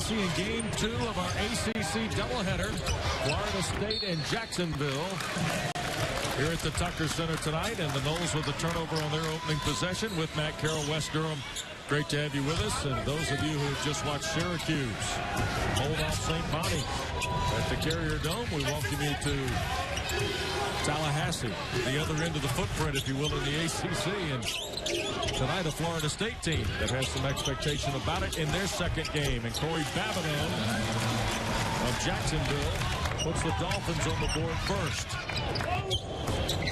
Tallahassee in Game 2 of our ACC doubleheader. Florida State and Jacksonville here at the Tucker Center tonight. And the Noles with the turnover on their opening possession with Matt Carroll, West Durham. Great to have you with us. And those of you who have just watched Syracuse hold off St. Bonnie at the Carrier Dome, we welcome you to Tallahassee, the other end of the footprint, if you will, in the ACC. And tonight, a Florida State team that has some expectation about it in their second game. And Kori Babineaux of Jacksonville puts the Dolphins on the board first.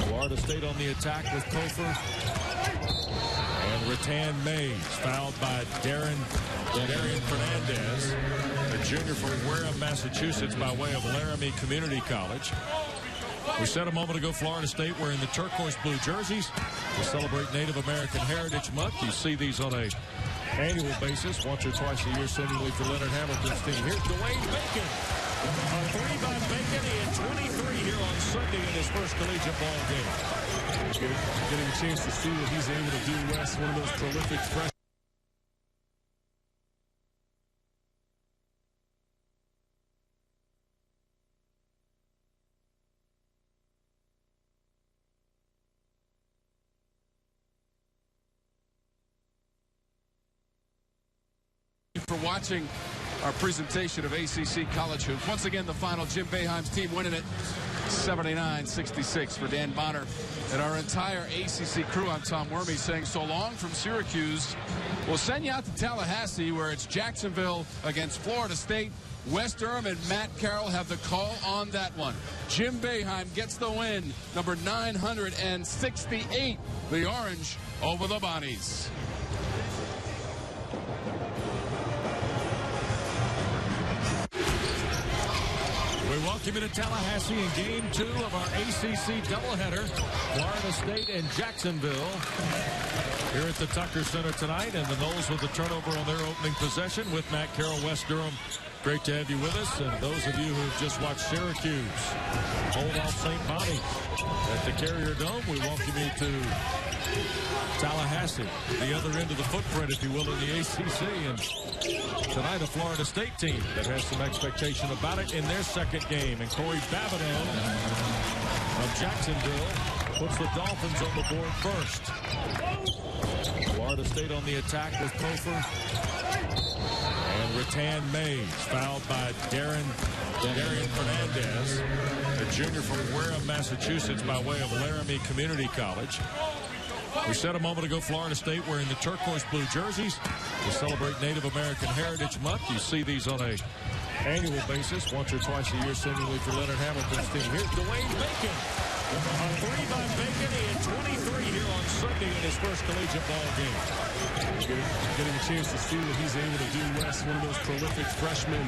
Florida State on the attack with Kofor and Rattan Mays, fouled by Darian Fernandez, a junior from Wareham, Massachusetts, by way of Laramie Community College. We said a moment ago, Florida State wearing the turquoise blue jerseys to celebrate Native American Heritage Month. You see these on an annual basis, once or twice a year, seemingly, for Leonard Hamilton's team. Here's Dwayne Bacon. A three by Bacon. He had 23 here on Sunday in his first collegiate ball game. Getting a chance to see what he's able to do, Wes. One of those prolific freshmen. For watching our presentation of ACC College Hoops. Once again, the final, Jim Boeheim's team winning it 79-66 for Dan Bonner and our entire ACC crew. I'm Tom Wormy saying so long from Syracuse. We'll send you out to Tallahassee, where it's Jacksonville against Florida State. West Durham and Matt Carroll have the call on that one. Jim Boeheim gets the win, number 968, the Orange over the Bonnies. We welcome you to Tallahassee in Game 2 of our ACC doubleheader. Florida State and Jacksonville here at the Tucker Center tonight. And the Noles with the turnover on their opening possession with Matt Carroll, West Durham. Great to have you with us. And those of you who have just watched Syracuse hold off St. Bonnie at the Carrier Dome, we welcome you to Tallahassee, the other end of the footprint, if you will, in the ACC. And tonight, a Florida State team that has some expectation about it in their second game. And Kori Babineaux of Jacksonville puts the Dolphins on the board first. Florida State on the attack with Kofor and Rattan Mays, fouled by Darian Fernandez, a junior from Wareham, Massachusetts, by way of Laramie Community College. We said a moment ago, Florida State wearing the turquoise blue jerseys to celebrate Native American Heritage Month. You see these on an annual basis, once or twice a year, seemingly, for Leonard Hamilton's team. Here's Dwayne Bacon. A three by Bacon. He had 23 here on Sunday in his first collegiate ball game. Getting a chance to see what he's able to do, Wes. One of those prolific freshmen.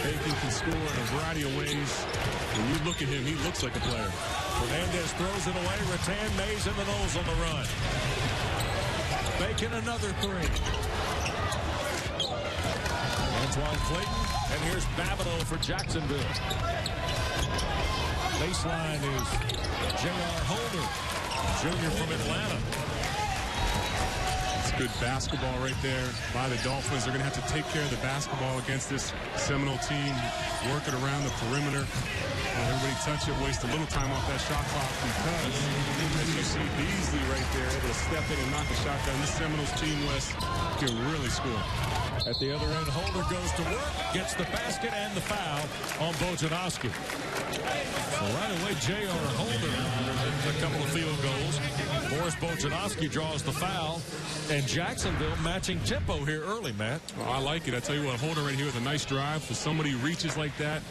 Bacon can score in a variety of ways. When you look at him, he looks like a player. Fernandez throws it away. Rattan Mays and the Noles on the run. Bacon another three. Antoine Clayton. And here's Babineaux for Jacksonville. Baseline is J.R. Holder, junior from Atlanta. It's good basketball right there by the Dolphins. They're going to have to take care of the basketball against this Seminole team, work it around the perimeter. Everybody touch it, waste a little time off that shot clock, because as you see Beasley right there, able to step in and knock a shot down. This Seminoles team, West, can really score. At the other end, Holder goes to work, gets the basket and the foul on Bojanowski. So right away, J.R. Holder, a couple of field goals. Boris Bojanowski draws the foul, and Jacksonville matching tempo here early, Matt. Well, I like it. I tell you what, Holder right here with a nice drive. For somebody who reaches like that,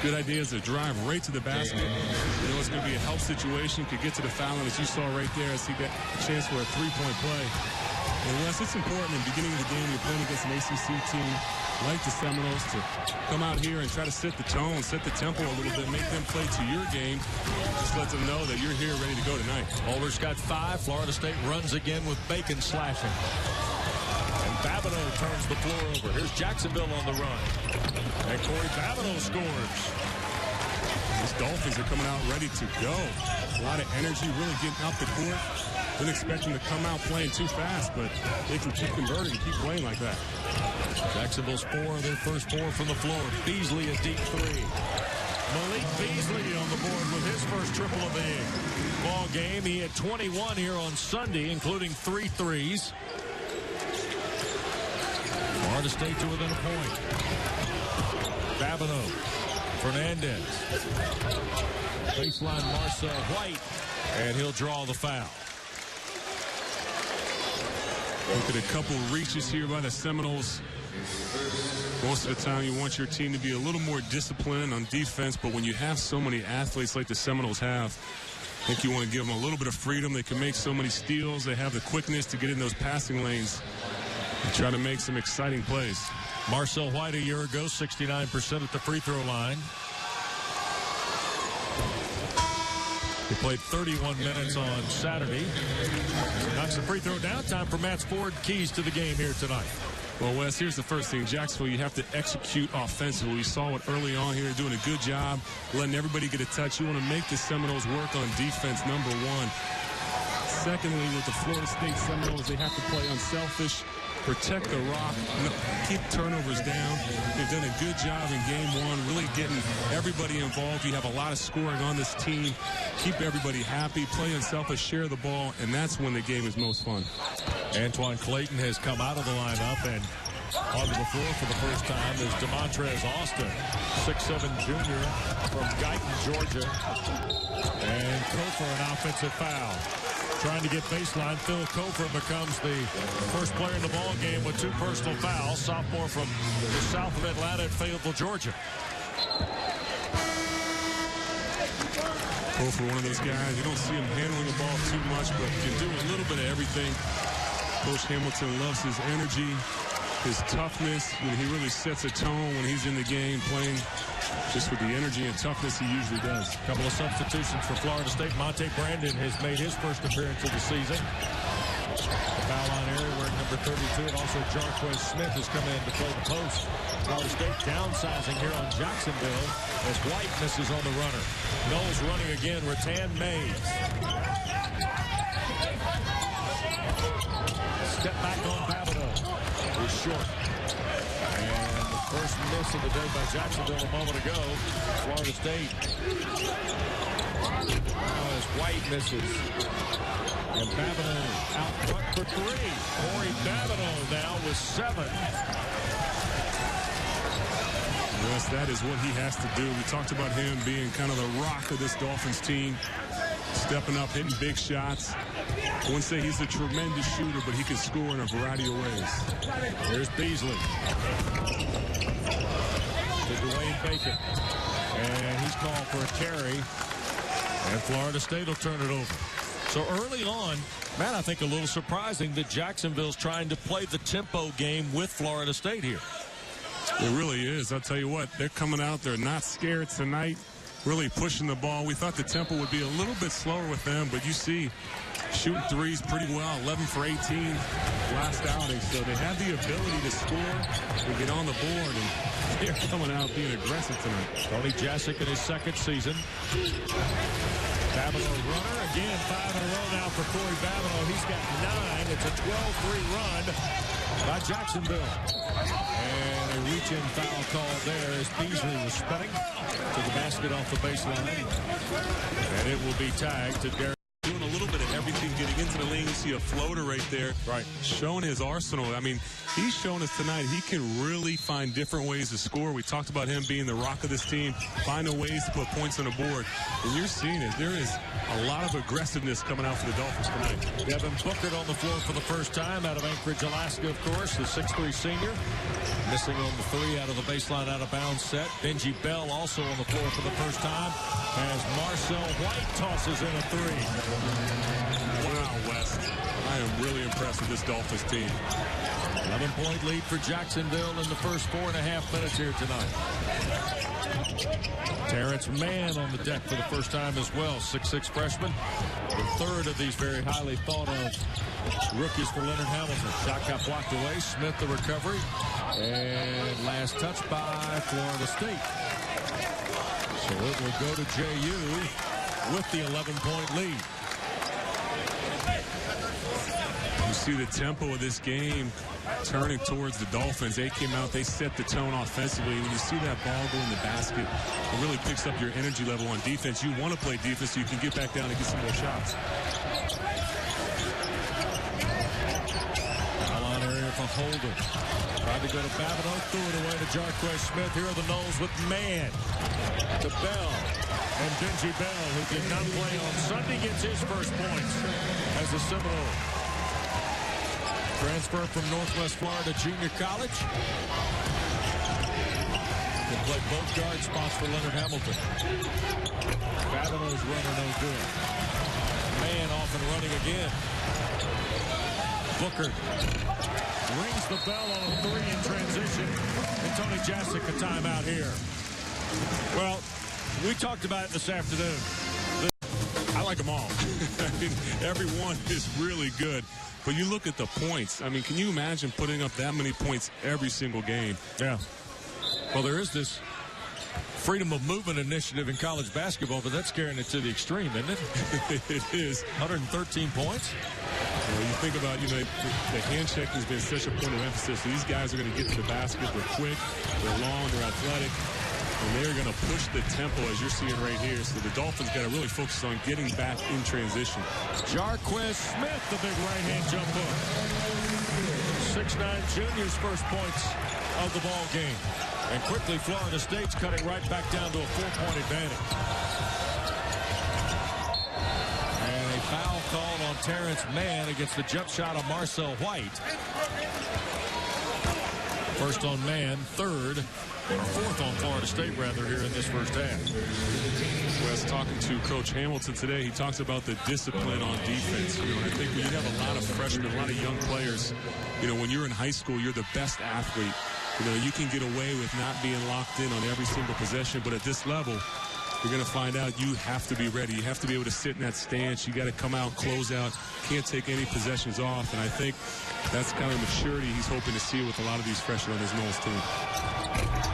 good idea is to drive right to the basket. You know it's going to be a help situation. Could get to the foul, and as you saw right there, as he got a chance for a three-point play. And Wes, it's important in the beginning of the game, you're playing against an ACC team like the Seminoles to come out here and try to set the tone, set the tempo a little bit, make them play to your game. Just let them know that you're here ready to go tonight. Holder's got 5. Florida State runs again with Bacon slashing. And Babineaux turns the floor over. Here's Jacksonville on the run. And Kori Babineaux scores. These Dolphins are coming out ready to go. A lot of energy, really getting out the court. Didn't expect them to come out playing too fast, but they can keep converting and keep playing like that. Jacksonville's 4 of their first 4 from the floor. Beasley a deep 3. Malik Beasley on the board with his first triple of the ball game. He had 21 here on Sunday, including 3 threes. Florida State to within a point. Babineaux, Fernandez. Baseline Marcel White, and he'll draw the foul. Look at a couple reaches here by the Seminoles. Most of the time you want your team to be a little more disciplined on defense, but when you have so many athletes like the Seminoles have, I think you want to give them a little bit of freedom. They can make so many steals. They have the quickness to get in those passing lanes and try to make some exciting plays. Marcel White a year ago, 69% at the free throw line. He played 31 minutes on Saturday. Knocks the free throw down. Time for Matt Ford. Keys to the game here tonight. Well, Wes, here's the first thing. Jacksonville, you have to execute offensively. We saw it early on here, doing a good job, letting everybody get a touch. You want to make the Seminoles work on defense, number one. Secondly, with the Florida State Seminoles, they have to play unselfish, protect the rock, keep turnovers down. They've done a good job in game one, really getting everybody involved. You have a lot of scoring on this team. Keep everybody happy, play unselfish, share the ball, and that's when the game is most fun. Antoine Clayton has come out of the lineup, and onto the floor for the first time is DeMontrez Austin, 6'7" junior from Guyton, Georgia. And Kofor an offensive foul. Trying to get baseline. Phil Kofor becomes the first player in the ball game with 2 personal fouls. Sophomore from the south of Atlanta at Fayetteville, Georgia. Kofor, one of those guys, you don't see him handling the ball too much, but can do a little bit of everything. Coach Hamilton loves his energy, his toughness. He really sets a tone when he's in the game playing just with the energy and toughness he usually does. A couple of substitutions for Florida State. Monte Brandon has made his first appearance of the season. The foul line area wearing number 32. And also Jarquez Smith has come in to play the post. Florida State downsizing here on Jacksonville as White misses on the runner. Knowles running again. Rattan Mays. Step back on Babineaux. Is short. And the first miss of the day by Jacksonville a moment ago. Florida State. Now as White misses. And Babineaux out front for 3. Kori Babineaux now with 7. Yes, that is what he has to do. We talked about him being kind of the rock of this Dolphins team. Stepping up, hitting big shots. I wouldn't say he's a tremendous shooter, but he can score in a variety of ways. Here's Beasley. To Dwayne Bacon. And he's called for a carry. And Florida State will turn it over. So early on, Matt, I think a little surprising that Jacksonville's trying to play the tempo game with Florida State here. It really is. I'll tell you what, they're coming out. They're not scared tonight. Really pushing the ball. We thought the tempo would be a little bit slower with them, but you see shooting threes pretty well, 11 for 18 last outing. So they have the ability to score and get on the board, and they're coming out being aggressive tonight. Tony Jasic in his second season. Babineaux runner, again 5 in a row now for Kori Babineaux. He's got 9. It's a 12-3 run by Jacksonville. And a reach-in foul call there as Beasley was spinning to the basket off the baseline. And it will be tagged to Derek. Doing a little bit of everything, getting into the lane. You see a floater right there. Right. Showing his arsenal. I mean, he's shown us tonight he can really find different ways to score. We talked about him being the rock of this team, finding ways to put points on the board. And you're seeing it. There is a lot of aggressiveness coming out for the Dolphins tonight. Devin Booker on the floor for the first time out of Anchorage, Alaska, of course, the 6'3" senior. Missing on the 3 out of the baseline, out of bounds set. Benji Bell also on the floor for the first time as Marcel White tosses in a 3. Wow, West. I am really impressed with this Dolphins team. 11-point lead for Jacksonville in the first 4.5 minutes here tonight. Terrence Mann on the deck for the first time as well. 6'6" freshman. The third of these very highly thought of rookies for Leonard Hamilton. Shot got blocked away. Smith the recovery. And last touch by Florida State. So it will go to JU with the 11-point lead. see the tempo of this game turning towards the Dolphins. They came out, they set the tone offensively. When you see that ball go in the basket, it really picks up your energy level on defense. You want to play defense so you can get back down and get some more shots. Foul area for Holder. Tried to go to Babineaux, threw it away to Jarquez Smith. Here are the Noles with Mann to Bell. And Benji Bell, who did not play on Sunday, gets his first points as a Seminole. Transfer from Northwest Florida Junior College. Can play both guard spots for Leonard Hamilton. Babineaux's runner no good. Mann off and running again. Booker rings the bell on a three in transition. And Tony Jasic a timeout here. Well, we talked about it this afternoon. I like them all. I mean, every one is really good. But you look at the points. I mean, can you imagine putting up that many points every single game? Yeah. Well, there is this freedom of movement initiative in college basketball, but that's carrying it to the extreme, isn't it? It is. 113 points. Well, you think about, the hand check has been such a point of emphasis. These guys are going to get to the basket. They're quick, they're long, they're athletic. And they're going to push the tempo, as you're seeing right here. So the Dolphins got to really focus on getting back in transition. Jarquez Smith, the big right-hand jump hook. 6'9" junior's first points of the ball game. And quickly, Florida State's cutting right back down to a 4-point advantage. And a foul called on Terrence Mann against the jump shot of Marcel White. First on Mann, third. Fourth on Florida State, rather, here in this first half. Wes, talking to Coach Hamilton today, he talks about the discipline on defense. And I think when you have a lot of freshmen, a lot of young players, when you're in high school, you're the best athlete. You can get away with not being locked in on every single possession, but at this level, you're going to find out you have to be ready. You have to be able to sit in that stance. You got to come out, close out. Can't take any possessions off. And I think that's kind of maturity he's hoping to see with a lot of these freshmen on his Noles team.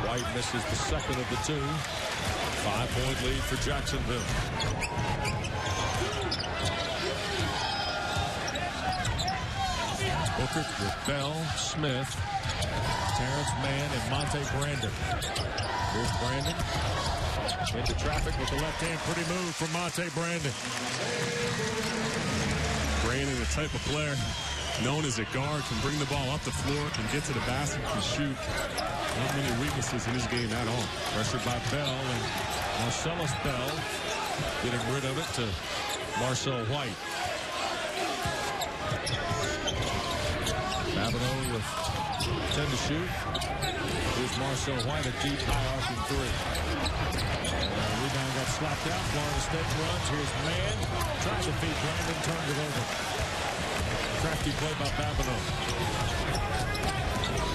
White misses the second of the two. 5-point lead for Jacksonville. Booker with Bell, Smith, Terrence Mann, and Monte Brandon. Here's Brandon. Into traffic with the left hand. Pretty move from Monte Brandon. Brandon, the type of player known as a guard, can bring the ball up the floor, can get to the basket, can shoot. Not many weaknesses in his game at all. Pressured by Bell and Marcellus Bell. Getting rid of it to Marcel White. Babineaux with 10 to shoot. Here's Marcel White, a deep high arcing three. Rebound got slapped out. Florida State runs. Here's Mann. Tries to feed Brandon. Turned it over. Crafty play by Babineaux.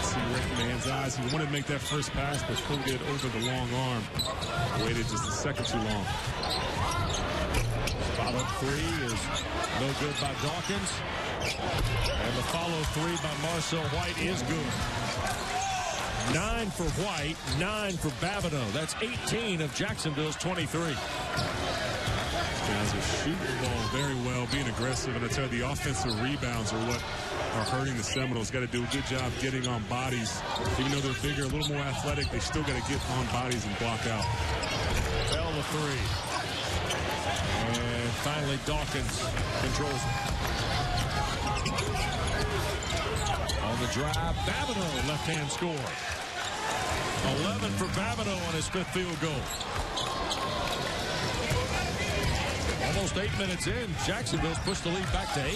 See Rick Mann's eyes. He wanted to make that first pass, but pulled it over the long arm. Waited just a second too long. Follow three is no good by Dawkins. And the follow three by Marcel White is good. 9 for White, 9 for Babineaux. That's 18 of Jacksonville's 23. Guys are shooting the ball very well, being aggressive, and I tell you, the offensive rebounds are what are hurting the Seminoles. Got to do a good job getting on bodies. Even though they're bigger, a little more athletic, they still got to get on bodies and block out. Bell the three. And finally, Dawkins controls it. On the drive, Babineaux, left-hand score. 11 for Babineaux on his fifth field goal. Almost 8 minutes in, Jacksonville's pushed the lead back to 8. I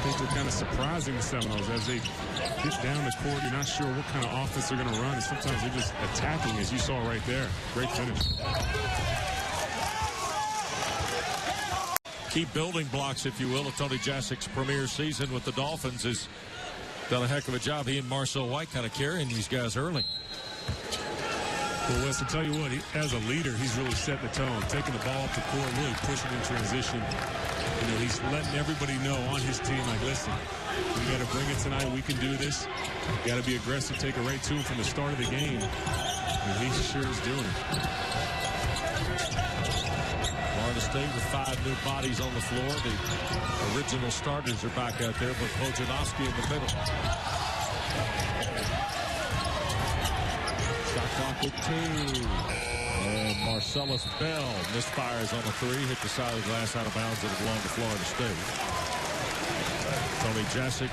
think they're kind of surprising the Seminoles as they get down the court. You're not sure what kind of offense they're going to run, and sometimes they're just attacking, as you saw right there. Great finish. Key building blocks, if you will, of Tony Jasic's premier season with the Dolphins has done a heck of a job. He and Marcel White kind of carrying these guys early. Well, Wes, to tell you what, as a leader, he's really setting the tone, taking the ball up the court, really pushing in transition. He's letting everybody know on his team, like, listen, we got to bring it tonight. We can do this. Got to be aggressive, take it right to him from the start of the game. And he sure is doing it. Florida Florida State with 5 new bodies on the floor. The original starters are back out there, with Babineaux in the middle. Shot clock at 2. And Marcellus Bell misfires on a 3, hit the side of the glass out of bounds. It'll belong to Florida State. Tony Jasic,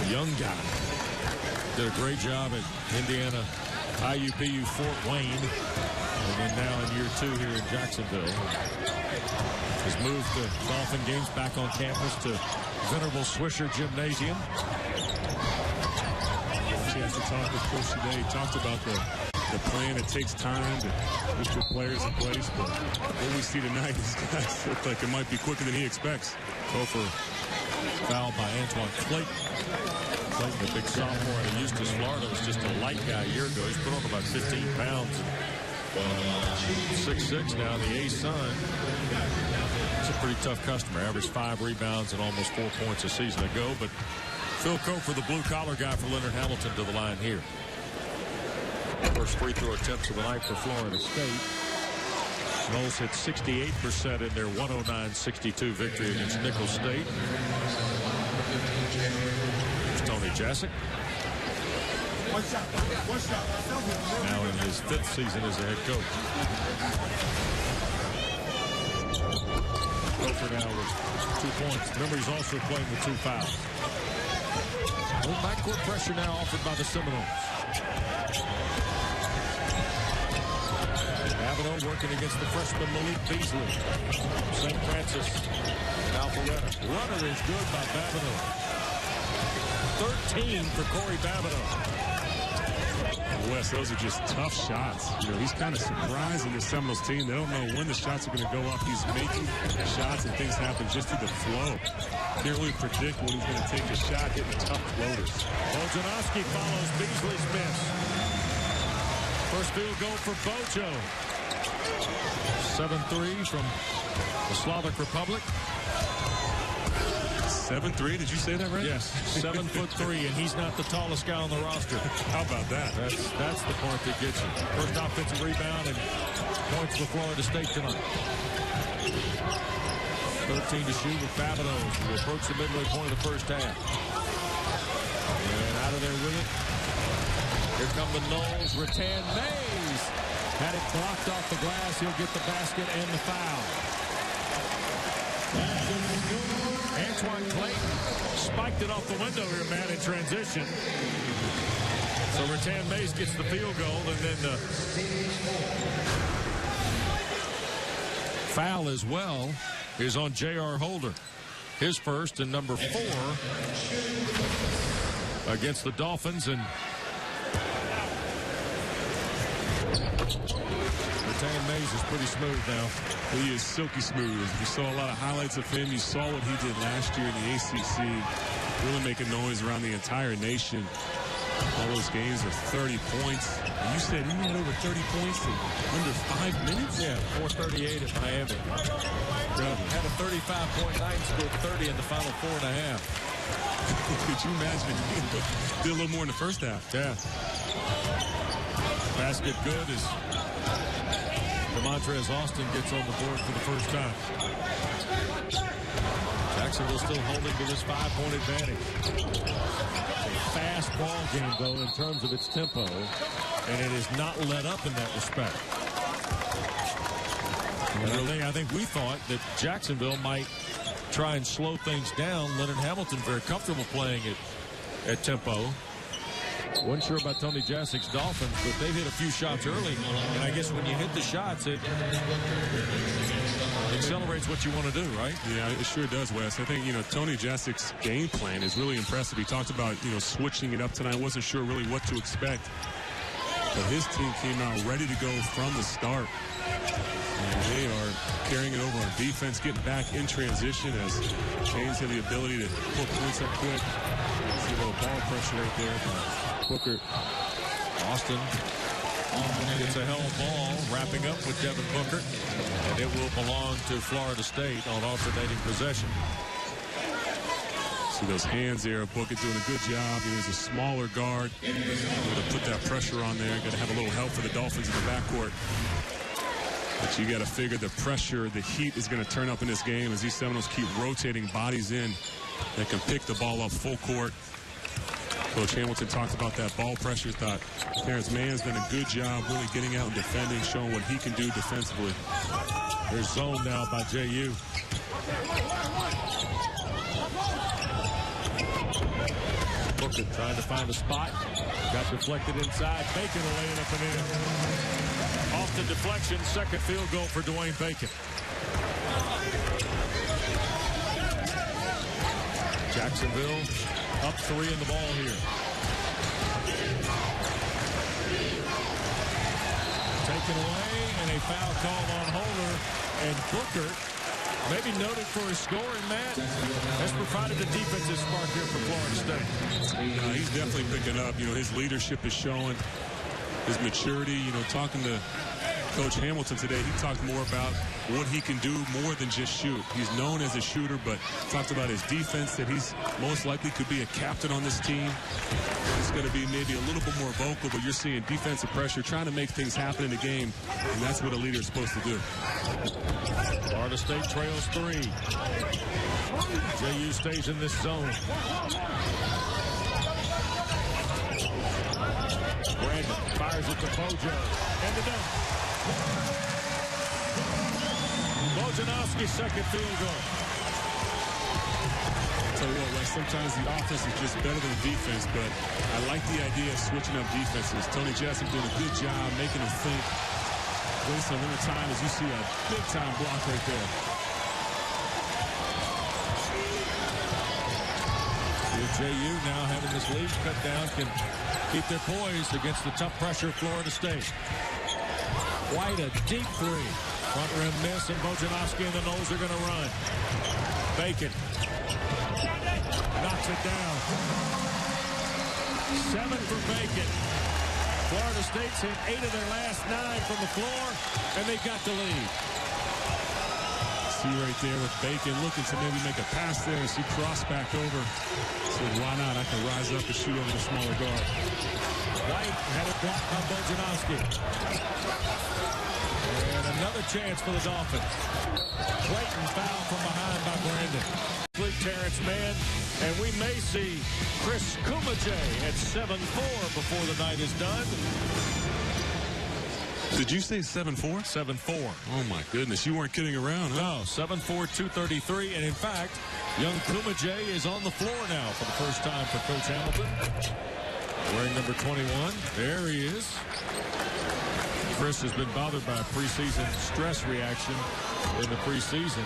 the young guy, did a great job at Indiana IUPU Fort Wayne, and then now in year 2 here in Jacksonville. Has moved the Dolphin games back on campus to Venerable Swisher Gymnasium. Chance to talk with Coach today. He talked about the plan. It takes time to get your players in place, but what we see tonight, these guys look like it might be quicker than he expects. Gopher fouled by Antoine Clayton. Clayton, a big sophomore out of Eustis, Florida, was just a light guy a year ago. He's put on about 15 pounds. 6'6" now, the A-Sun. It's a pretty tough customer. Averaged 5 rebounds and almost 4 points a season ago. But Phil Kofer, the blue-collar guy for Leonard Hamilton, to the line here. First free throw attempts of the night for Florida State. Noles hit 68% in their 109-62 victory against Nicholls State. Here's Tony Jasic. Now in his 5th season as a head coach. Gopher now with 2 points. Remember, he's also playing with 2 fouls. A little backcourt pressure now offered by the Seminoles. Babineaux working against the freshman Malik Beasley. St. Francis and Alpharetta. Runner is good by Babineaux. 13 for Kori Babineaux. Wes, those are just tough shots. You know, he's kind of surprising the Seminoles team. They don't know when the shots are going to go up. He's making shots and things happen just through the flow. Can't really predict when he's going to take a shot, hitting tough floaters. Bojanowski follows Beasley's miss. First field goal for Bojo. 7-3 from the Slavic Republic. 7'3", did you say that right? Yes, 7'3", and he's not the tallest guy on the roster. How about that? That's the point that gets you. First offensive rebound and points for Florida State tonight. 13 to shoot with Babineaux, who approach the midway point of the first half. And out of there with it. Here come the Noles. Rattan Mays had it blocked off the glass. He'll get the basket and the foul. Antoine Clayton spiked it off the window here, man, in transition. So Rattan Mays gets the field goal, and then the foul as well is on J.R. Holder. His first and number 4 against the Dolphins. And Rattan Mays is pretty smooth now. He is silky smooth. You saw a lot of highlights of him. You saw what he did last year in the ACC. Really making noise around the entire nation. All those games are 30 points. And you said he had over 30 points in under 5 minutes? Yeah, 438 at Miami. Had a 35-point night, scored 30 in the final 4.5. Could you imagine? Did a little more in the first half. Yeah. Basket good as Demontrez Austin gets on the board for the first time. Jacksonville still holding to this 5-point advantage. A fast ball game, though, in terms of its tempo, and it is not let up in that respect. And I think we thought that Jacksonville might try and slow things down. Leonard Hamilton very comfortable playing at tempo. Wasn't sure about Tony Jasic's Dolphins, but they hit a few shots early. And I guess when you hit the shots, it accelerates what you want to do, right? Yeah, it sure does, Wes. I think, Tony Jasic's game plan is really impressive. He talked about, switching it up tonight. I wasn't sure really what to expect. But his team came out ready to go from the start. And they are carrying it over on defense, getting back in transition as Canes have the ability to put points up quick. See a little ball pressure right there by Booker. Austin gets a hell of a ball, wrapping up with Devin Booker. And it will belong to Florida State on alternating possession. See those hands there. Booker doing a good job. He's a smaller guard. Able to put that pressure on there. Got to have a little help for the Dolphins in the backcourt. But you got to figure the pressure, the heat is going to turn up in this game as these Seminoles keep rotating bodies in that can pick the ball up full court. Coach Hamilton talked about that ball pressure. Thought Terrence Mann's done a good job really getting out and defending, showing what he can do defensively. They're zoned now by JU. Booker trying to find a spot. Got deflected inside. Bacon will lay it up and in. Off the deflection, second field goal for Dwayne Bacon. Jacksonville up 3 in the ball here. Taken away, and a foul called on Holder. And Booker, maybe noted for his scoring, Matt, has provided the defensive spark here for Florida State. He's definitely picking up. You know, his leadership is showing, his maturity. You know, talking to Coach Hamilton today, he talked more about what he can do more than just shoot. He's known as a shooter, but talked about his defense, that he's most likely could be a captain on this team. He's going to be maybe a little bit more vocal, but you're seeing defensive pressure, trying to make things happen in the game, and that's what a leader is supposed to do. Florida State trails 3. JU stays in this zone. Brandon fires it to Bojo. And the dunk. Bojanowski's second field goal. Tell you what, Wes, sometimes the offense is just better than defense, but I like the idea of switching up defenses. Tony Jackson doing a good job making them think. Waste a little time as you see a big-time block right there. JU now having this lead cut down can keep their poise against the tough pressure of Florida State. White a deep 3. Front rim miss, and Bojanowski and the Noles are going to run. Bacon knocks it down. 7 for Bacon. Florida State's hit 8 of their last 9 from the floor, and they got the lead. See right there with Bacon looking to maybe make a pass there as he crossed back over. Said, why not? I can rise up and shoot over the smaller guard. White had it blocked by Bojanowski. And another chance for the Dolphins. Clayton foul from behind by Brandon. Terrence Mann, and we may see Chris Kumajay at 7-4 before the night is done. Did you say 7-4? 7-4. Oh, my goodness. You weren't kidding around, huh? No, 7-4, 233. And, in fact, young Kumajay is on the floor now for the first time for Coach Hamilton. Wearing number 21. There he is. Chris has been bothered by a preseason stress reaction in the preseason.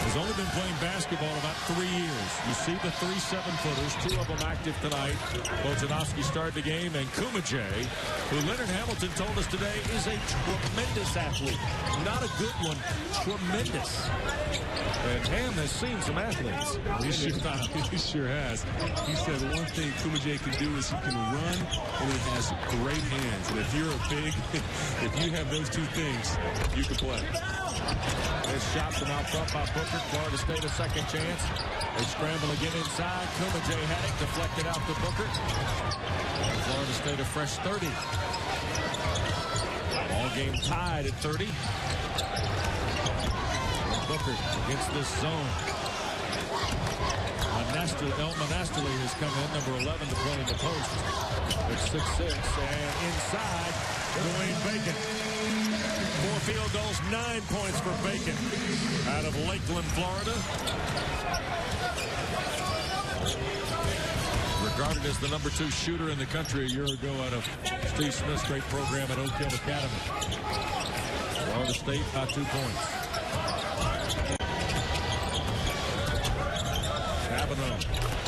Has only been playing basketball about 3 years. You see the 3 7-footers, 2 of them active tonight. Bojanowski started the game, and Kumajay, who Leonard Hamilton told us today is a tremendous athlete. Not a good one, tremendous. And Ham has seen some athletes. He sure has. He said one thing Kumajay can do is he can run, and he has great hands. And if you're a big, if you have those 2 things, you can play. This shot from out front by Booker. Florida State a second chance. They scramble again inside. Kumajay had it, deflected out to Booker. Florida State a fresh 30. Ball game tied at 30. Booker against this zone. El Monastile has come in, number 11, to play in the post. It's 6-6, and inside, Dwayne Bacon. 4 field goals, 9 points for Bacon out of Lakeland, Florida. Regarded as the number 2 shooter in the country a year ago out of Steve Smith's great program at Oak Hill Academy. Florida State by 2 points. Babineaux,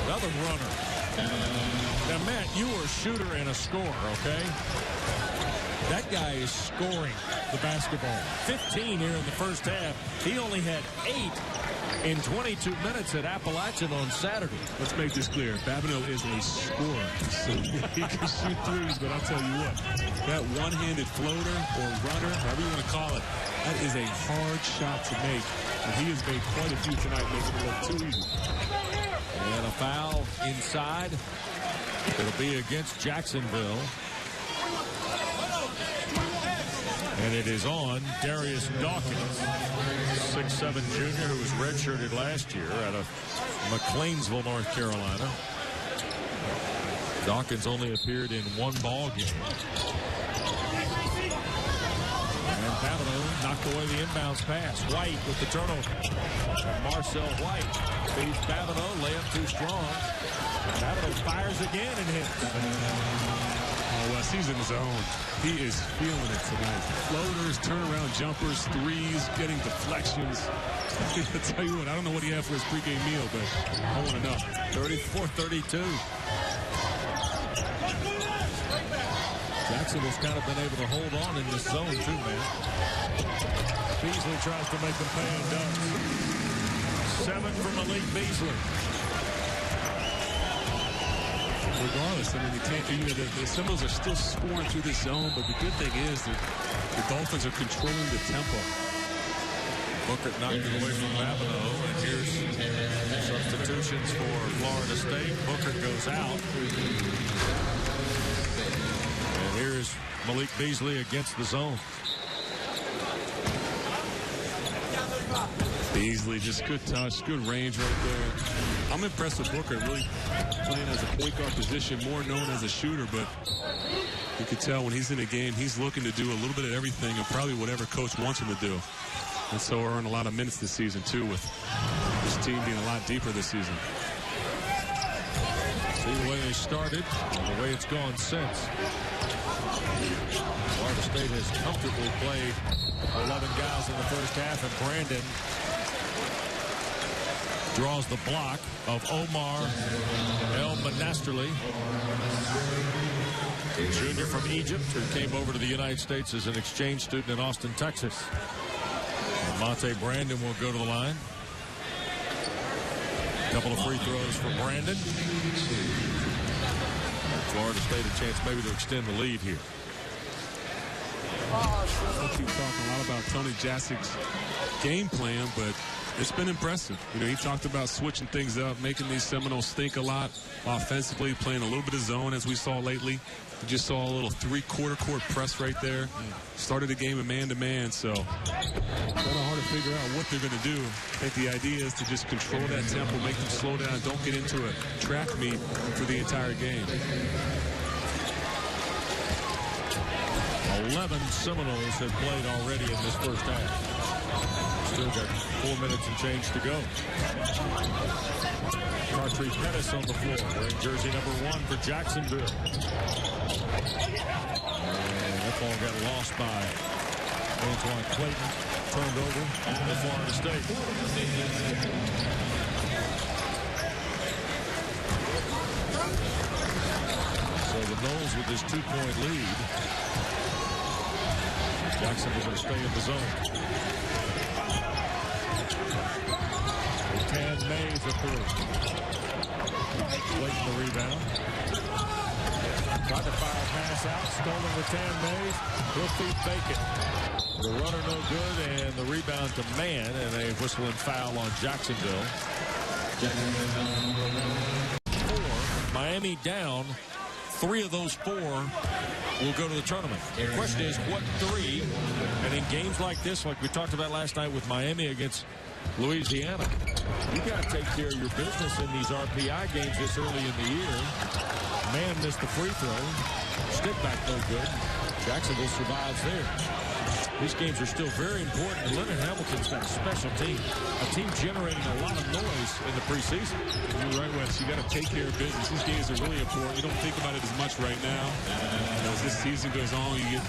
another runner. Now, Matt, you were a shooter and a scorer, okay? That guy is scoring the basketball. 15 here in the first half. He only had 8 in 22 minutes at Appalachian on Saturday. Let's make this clear. Babineaux is a scorer. So he can shoot threes, but I'll tell you what, that one-handed floater or runner, however you want to call it, that is a hard shot to make. And he has made quite a few tonight, making it look too easy. And a foul inside. It'll be against Jacksonville. And it is on Darius Dawkins, 6'7" junior who was redshirted last year out of McLeansville, North Carolina. Dawkins only appeared in one ball game. And Babineaux knocked away the inbounds pass. White with the turnover. And Marcel White feeds Babineaux. Layup too strong. Babineaux fires again and hits. Oh, Wes, he's in his own. He is feeling it tonight. Floaters, turnaround jumpers, threes, getting deflections. I'll tell you what, I don't know what he had for his pregame meal, but I want to know. 34-32. Jacksonville's kind of been able to hold on in this zone, too, man. Beasley tries to make them pay and does. 7 for Malik Beasley. Regardless, I mean, you can't, the Seminoles are still scoring through this zone, but the good thing is that the Dolphins are controlling the tempo. Booker knocked it away from Babineaux, and here's substitutions for Florida State. Booker goes out. And here's Malik Beasley against the zone. Beasley, just good touch, good range right there. I'm impressed with Booker, really playing as a point guard position, more known as a shooter, but you can tell when he's in a game, he's looking to do a little bit of everything and probably whatever coach wants him to do. And so earn a lot of minutes this season, too, with this team being a lot deeper this season. See the way they started and the way it's gone since. Florida State has comfortably played 11 guys in the first half, and Brandon draws the block of Omar El Monasterly, a junior from Egypt who came over to the United States as an exchange student in Austin, Texas. And Monte Brandon will go to the line. A couple of free throws for Brandon. Florida State a chance maybe to extend the lead here. We'll keep talking a lot about Tony Jasik's game plan, but it's been impressive. You know, he talked about switching things up, making these Seminoles think a lot offensively, playing a little bit of zone as we saw lately. We just saw a little three-quarter court press right there. Started the game in man-to-man, so kind of hard to figure out what they're going to do. I think the idea is to just control that tempo, make them slow down, don't get into a track meet for the entire game. 11 Seminoles have played already in this first half. Still got 4 minutes and change to go. Cartry Pettis on the floor, wearing jersey number 1 for Jacksonville. And that ball got lost by Antoine Clayton, turned over to Florida State. So the Noles with this 2-point lead. Jacksonville's going to stay in the zone. Tan Mays a three. Clayton the rebound. Tried to fire a pass out. Stolen with Tan Mays. He'll feed Bacon. The runner no good, and the rebound to Mann, and a whistling foul on Jacksonville. 4. Miami down. 3 of those 4 will go to the tournament. The question is, what 3? And in games like this, like we talked about last night with Miami against Louisiana, you got to take care of your business in these RPI games this early in the year. Mann missed the free throw. Stick back no good. Jacksonville survives there. These games are still very important. Leonard Hamilton's got a special team. A team generating a lot of noise in the preseason. You're right, Wes. You got to take care of business. These games are really important. You don't think about it as much right now. As this season goes on, you get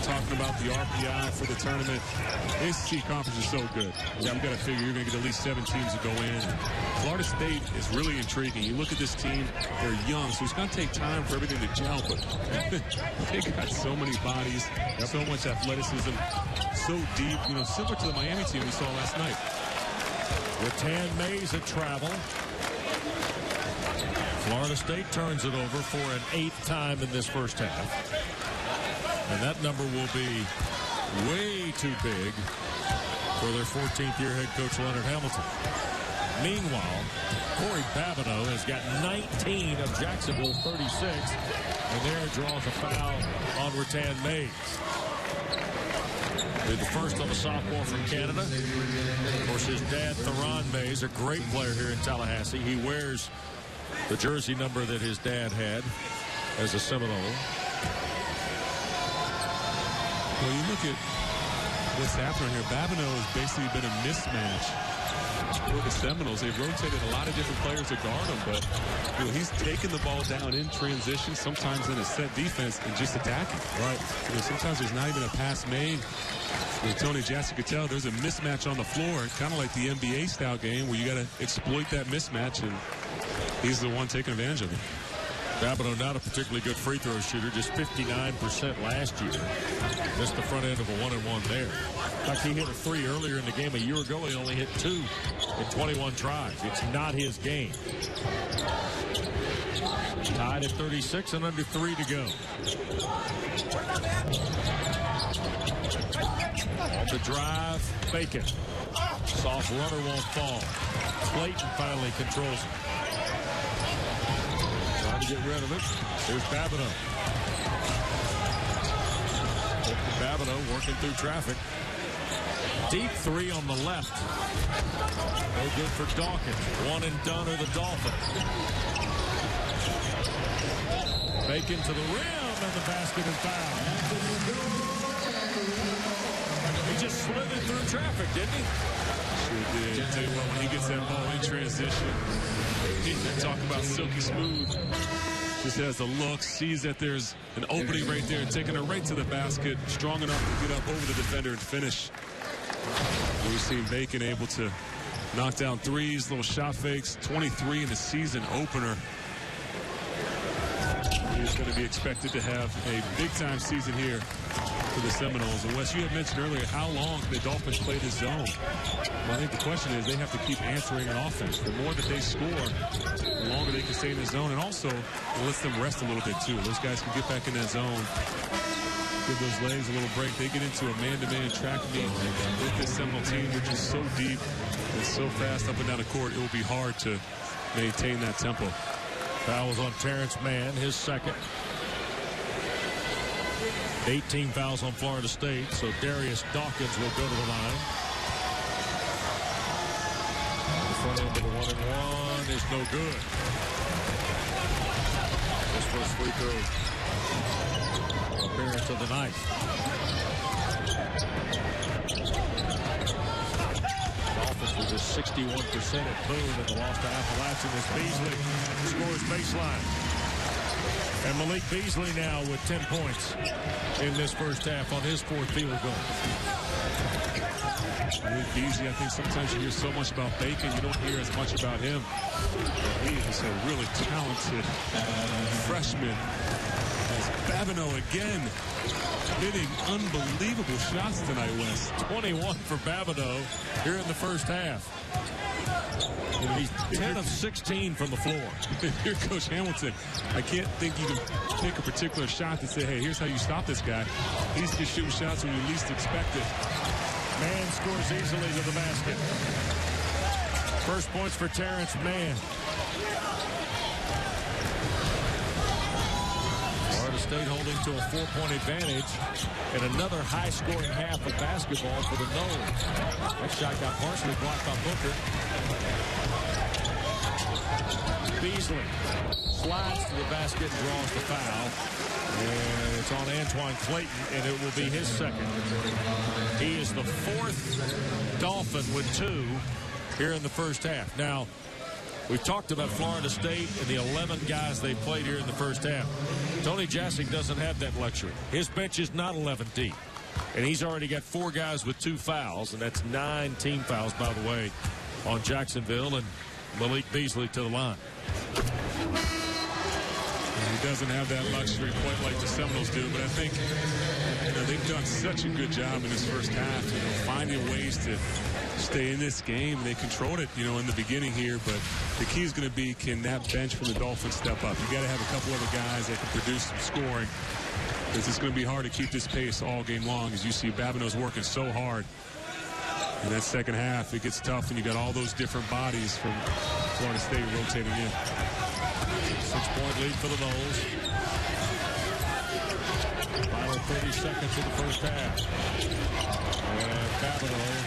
talking about the RPI for the tournament. The ACC conference is so good. You got to figure you're going to get at least 7 teams to go in. Florida State is really intriguing. You look at this team, they're young, so it's going to take time for everything to gel, but they got so many bodies, so much athleticism, so deep, you know, similar to the Miami team we saw last night. With Tan Mays at travel, Florida State turns it over for an 8th time in this first half. And that number will be way too big for their 14th-year head coach Leonard Hamilton. Meanwhile, Kori Babineaux has got 19 of Jacksonville's 36, and there draws a foul on Rattan Mays. Be the first on the sophomore from Canada. Of course, his dad, Theron Mays, a great player here in Tallahassee. He wears the jersey number that his dad had as a Seminole. Well, you look at what's happening here. Babineaux has basically been a mismatch for the Seminoles. They've rotated a lot of different players to guard him, but he's taking the ball down in transition, sometimes in a set defense, and just attacking. Right. Sometimes there's not even a pass made. Tony Jassy could tell there's a mismatch on the floor, kind of like the NBA style game where you got to exploit that mismatch, and he's the one taking advantage of it. Babineaux not a particularly good free throw shooter, just 59% last year. Missed the front end of a 1-and-1 there. In fact, he hit a 3 earlier in the game. A year ago, he only hit 2 in 21 tries. It's not his game. Tied at 36 and under 3 to go. On the drive, Bacon. Soft runner won't fall. Clayton finally controls it. Trying to get rid of it. Here's Babineaux. Babineaux working through traffic. Deep 3 on the left. No good for Dawkins. One and done are the Dolphins. Bacon to the rim and the basket and foul. He just slithered through traffic, didn't he? Sure did. I tell you what, when he gets that ball in transition, they're talking about silky smooth. Just has the look, sees that there's an opening right there, taking it right to the basket, strong enough to get up over the defender and finish. We've seen Bacon able to knock down threes, little shot fakes, 23 in the season opener. He's going to be expected to have a big-time season here for the Seminoles. And Wes, you had mentioned earlier, how long can the Dolphins play this zone? Well, I think the question is they have to keep answering an offense. The more that they score, the longer they can stay in the zone. And also, it lets them rest a little bit, too. Those guys can get back in that zone, give those legs a little break. They get into a man-to-man track meet with this Seminole team, which is so deep and so fast up and down the court. It will be hard to maintain that tempo. Foul was on Terrence Mann, his second. 18 fouls on Florida State, so Darius Dawkins will go to the line. The front end of the 1-and-1 is no good. This first free throw appearance of the night. Dolphins with just 61% at Boone in the loss to Appalachian as Beasley scores baseline. And Malik Beasley now with 10 points in this first half on his 4th field goal. Malik Beasley, I think sometimes you hear so much about Bacon, you don't hear as much about him. He is a really talented freshman. As Babineaux again hitting unbelievable shots tonight, Wes. 21 for Babineaux here in the first half. He's 10 of 16 from the floor. Here, Coach Hamilton, I can't think you can pick a particular shot to say, hey, here's how you stop this guy. He's just shooting shots when you least expect it. Mann scores easily to the basket. First points for Terrence Mann. Florida State holding to a 4-point advantage and another high-scoring half of basketball for the Noles. That shot got partially blocked by Booker. Beasley slides to the basket and draws the foul. And it's on Antoine Clayton, and it will be his second. He is the 4th Dolphin with 2 here in the first half. Now, we've talked about Florida State and the 11 guys they played here in the first half. Tony Jassy doesn't have that luxury. His bench is not 11 deep. And he's already got 4 guys with 2 fouls, and that's 9 team fouls, by the way, on Jacksonville, and Malik Beasley to the line. He doesn't have that luxury quite like the Seminoles do, but I think they've done such a good job in this first half, finding ways to stay in this game. They controlled it, in the beginning here, but the key is going to be, can that bench from the Dolphins step up? You got to have a couple other guys that can produce some scoring, because it's going to be hard to keep this pace all game long, as you see Babineaux's working so hard. In that second half, it gets tough when you got all those different bodies from Florida State rotating in. 6-point lead for the Noles. Final 30 30 seconds of the first half. And Babineaux.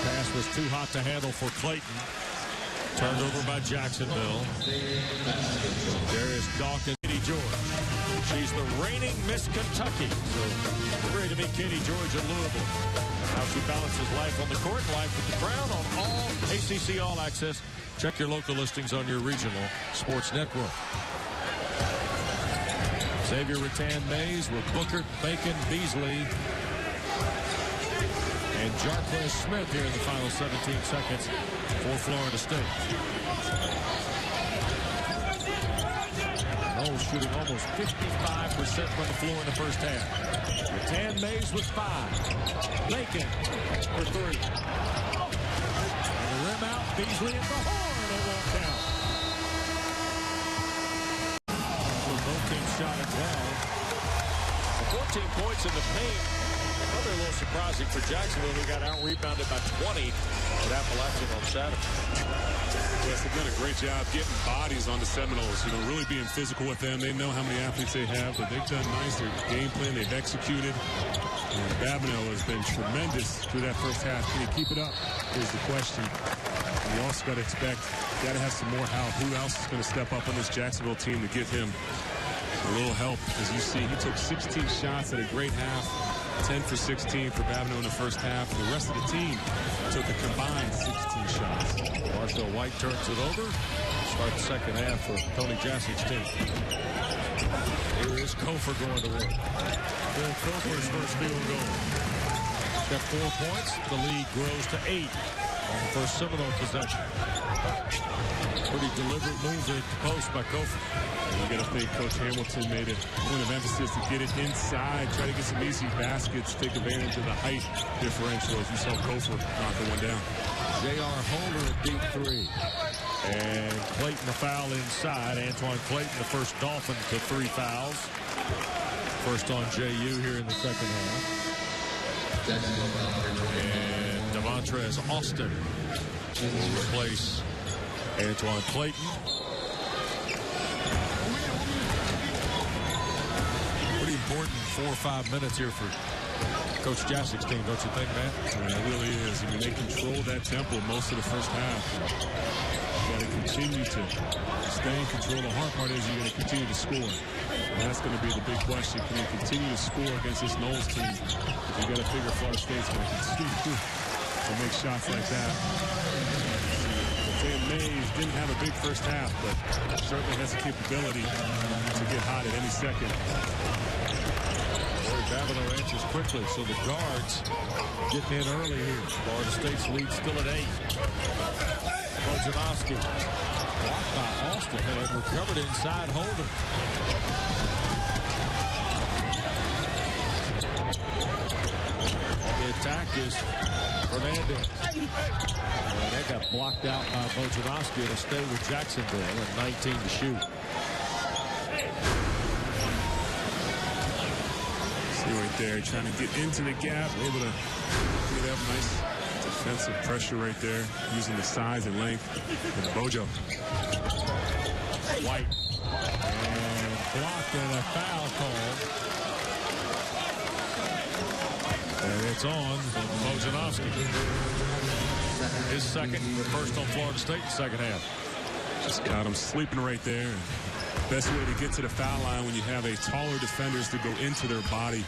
Pass was too hot to handle for Clayton. Turned over by Jacksonville. Darius Dawkins. Katie George. She's the reigning Miss Kentucky. So we're ready to meet Katie George in Louisville. How she balances life on the court, life with the crown on all ACC All Access. Check your local listings on your regional sports network. Xavier Rattan-Mays with Booker, Bacon, Beasley, and Jarquez Smith here in the final 17 seconds for Florida State. Knowles shooting almost 55% from the floor in the first half. Rattan-Mays with 5. Bacon for 3. And the rim out, Beasley at the horn. It won't count. Both teams shot it well. 14 points in the paint. Probably a little surprising for Jacksonville, who got out-rebounded by 20 at Appalachian on Saturday. Yes, they've done a great job getting bodies on the Seminoles, really being physical with them. They know how many athletes they have, but they've done nice. Their game plan, they've executed. And Babineaux has been tremendous through that first half. Can he keep it up is the question. And you also got to expect, got to have some more help. Who else is going to step up on this Jacksonville team to give him a little help? As you see, he took 16 shots at a great half. 10 for 16 for Babineaux in the first half. The rest of the team took a combined 16 shots. Marshall White turns it over. Start the second half for Tony Jassic's team. Here is Kofor going to work. Bill Kofor's first field goal. Got 4 points. The lead grows to 8 on the first Seminole possession. Pretty deliberate move at the post by Kofor. You got to think Coach Hamilton made a point of emphasis to get it inside, try to get some easy baskets, take advantage of the height differential as you saw Kofor knocking one down. J.R. Holder at deep 3. And Clayton a foul inside. Antoine Clayton, the first Dolphin to 3 fouls. First on J.U. here in the second half. And Demontrez Austin will replace Antoine Clayton. Pretty important 4 or 5 minutes here for Coach Jassic's team, don't you think, Matt? Yeah, it really is. I mean, they control that tempo most of the first half. You got to continue to stay in control. The hard part is you're going to continue to score. And that's going to be the big question. Can you continue to score against this Knowles team? You got to figure Florida State's going to continue to make shots like that. Mays didn't have a big first half, but certainly has the capability to get hot at any second. Babineaux answers quickly, so the guards getting in early here. Florida State's lead still at 8. Bojanowski blocked by Austin and recovered inside Holder. The attack is Fernandez. And that got blocked out by Bojanowski. It'll stay with Jacksonville at 19 to shoot. See right there, trying to get into the gap, able to get up nice defensive pressure right there, using the size and length of Bojo. White. And blocked and a foul called. And it's on Bojanowski. His second, first on Florida State in the second half. Just got him sleeping right there. Best way to get to the foul line when you have a taller defenders to go into their body.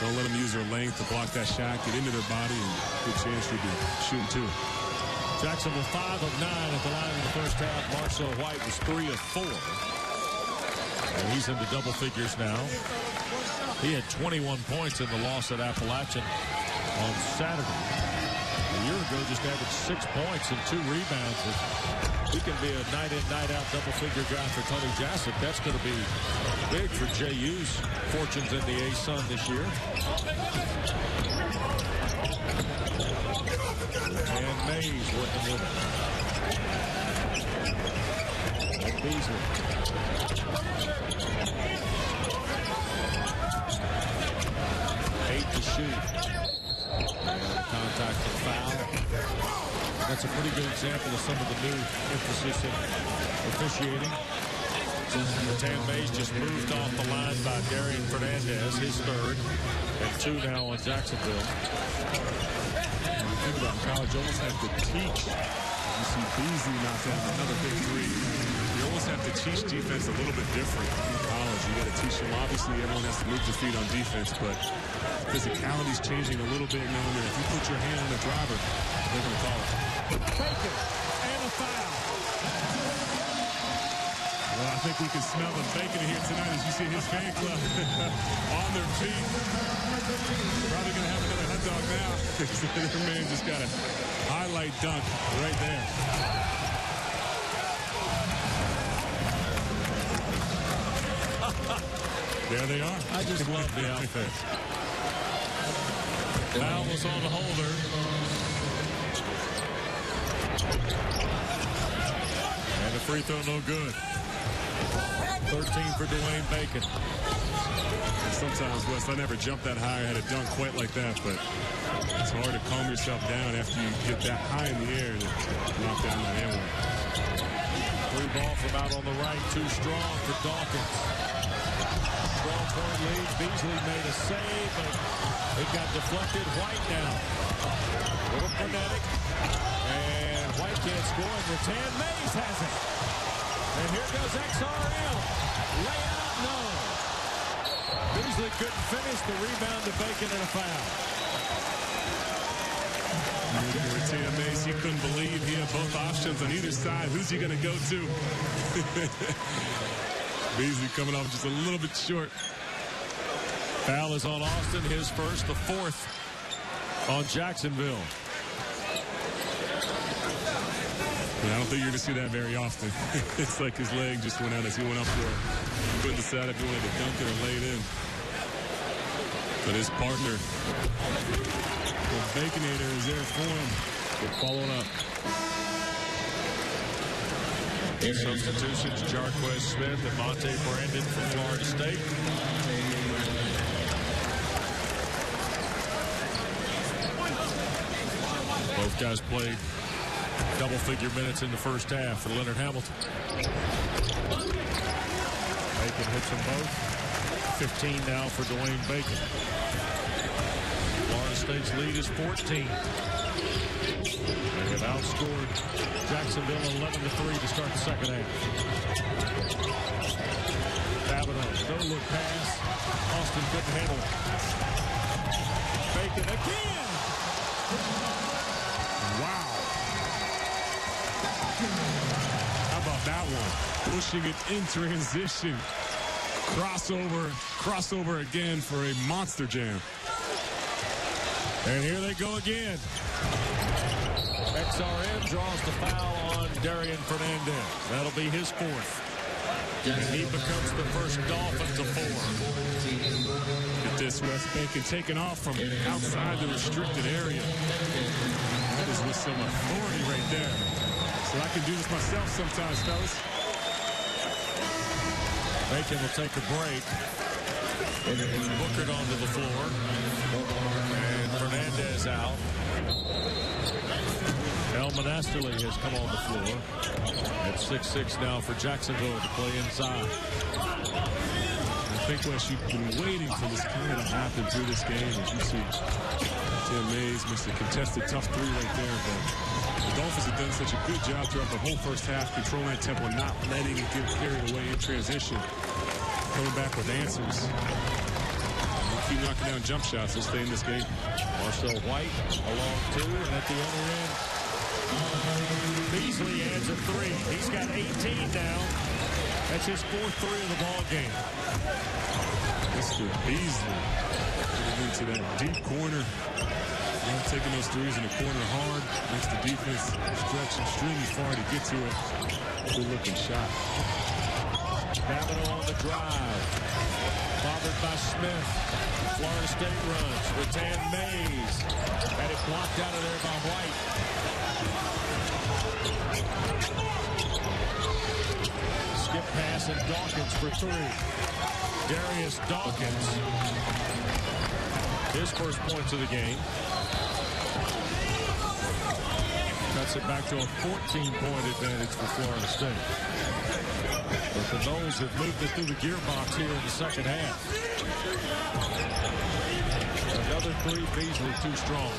Don't let them use their length to block that shot, get into their body, and good chance to be shooting too. Jacksonville 5 of 9 at the line in the first half. Marcel White was 3 of 4. And he's into double figures now. He had 21 points in the loss at Appalachian on Saturday. A year ago, just averaged 6 points and 2 rebounds. If he can be a night-in, night-out double-figure guy for Tony Jassic, that's going to be big for JU's fortunes in the A-Sun this year. And Mays working with him. Beasley. 8 to shoot. Contact and foul. That's a pretty good example of some of the new emphasis in officiating. Rattan-Mays just moved off the line by Darian Fernandez, his third, and 2 now on Jacksonville. Think about college, you almost have to teach. You see Beasley knock down another big three. You almost have to teach defense a little bit different in college. You got to teach them. Obviously, everyone has to move their feet on defense, but physicality's changing a little bit now and then. If you put your hand on the driver, they're going to call it. Bacon and a foul. Well, I think we can smell the bacon here tonight as you see his fan club on their feet. Probably going to have another hot dog now. Their man just got a highlight dunk right there. There they are. I just love the outfit. Foul was on the holder. And the free throw no good. 13 for Dwayne Bacon. And sometimes, Wes, I never jumped that high. I had a dunk quite like that, but it's hard to calm yourself down after you get that high in the air to knock down that airway. Free ball from out on the right. Too strong for Dawkins. 12-point lead. Beasley made a save, but it got deflected. White now. Little frenetic. And White can't score, and Rattan Mays has it. And here goes XRM. Layout, no. Beasley couldn't finish. The rebound to Bacon and a foul. Rattan Mays, he couldn't believe he had both options on either side. Who's he going to go to? Beasley coming off just a little bit short. Foul is on Austin, his first, the fourth on Jacksonville. Yeah, I don't think you're going to see that very often. It's like his leg just went out as he went up for it. He couldn't decide if he wanted to dunk it or lay it in. But his partner, the Baconator, is there for him. Following up. Substitutions, Jarquez Smith and Monte Brandon from Florida State. Both guys played double-figure minutes in the first half for Leonard Hamilton. Bacon hits them both. 15 now for Dwayne Bacon. Florida State's lead is 14. They have outscored Jacksonville 11-3 to start the second half. Babineaux, no-look pass. Austin couldn't handle it. Bacon again! Wow. How about that one? Pushing it in transition. Crossover again for a monster jam. And here they go again. XRM draws the foul on Darian Fernandez. That'll be his fourth. And he becomes the first Dolphin to 4. Get this, Wes. Bacon taking off from outside the restricted area. That is with some authority right there. So I can do this myself sometimes, fellas. Bacon will take a break. Bookered onto the floor. And Fernandez out. El Monasterly has come on the floor. At 6'6" now for Jacksonville to play inside. I think, Wes, you've been waiting for this kind of happen through this game. As you see, Tim Mays missed a contested tough three right there. But the Dolphins have done such a good job throughout the whole first half, controlling that tempo, not letting it get carried away in transition. Coming back with answers. We'll keep knocking down jump shots. They'll stay in this game. Marcel White along 2, and at the other end, Beasley adds a 3. He's got 18 now. That's his 4th 3 of the ball game. Mr. Beasley getting into that deep corner. Taking those threes in the corner hard. Makes the defense stretch extremely far to get to it. Good looking shot. Babineaux on the drive. Bothered by Smith. Florida State runs. Rattan Mays. Had it blocked out of there by White. Skip pass and Dawkins for 3. Darius Dawkins. His first points of the game. Cuts it back to a 14-point advantage for Florida State. But the Noles have moved it through the gearbox here in the second half. Another three, Beasley too strong.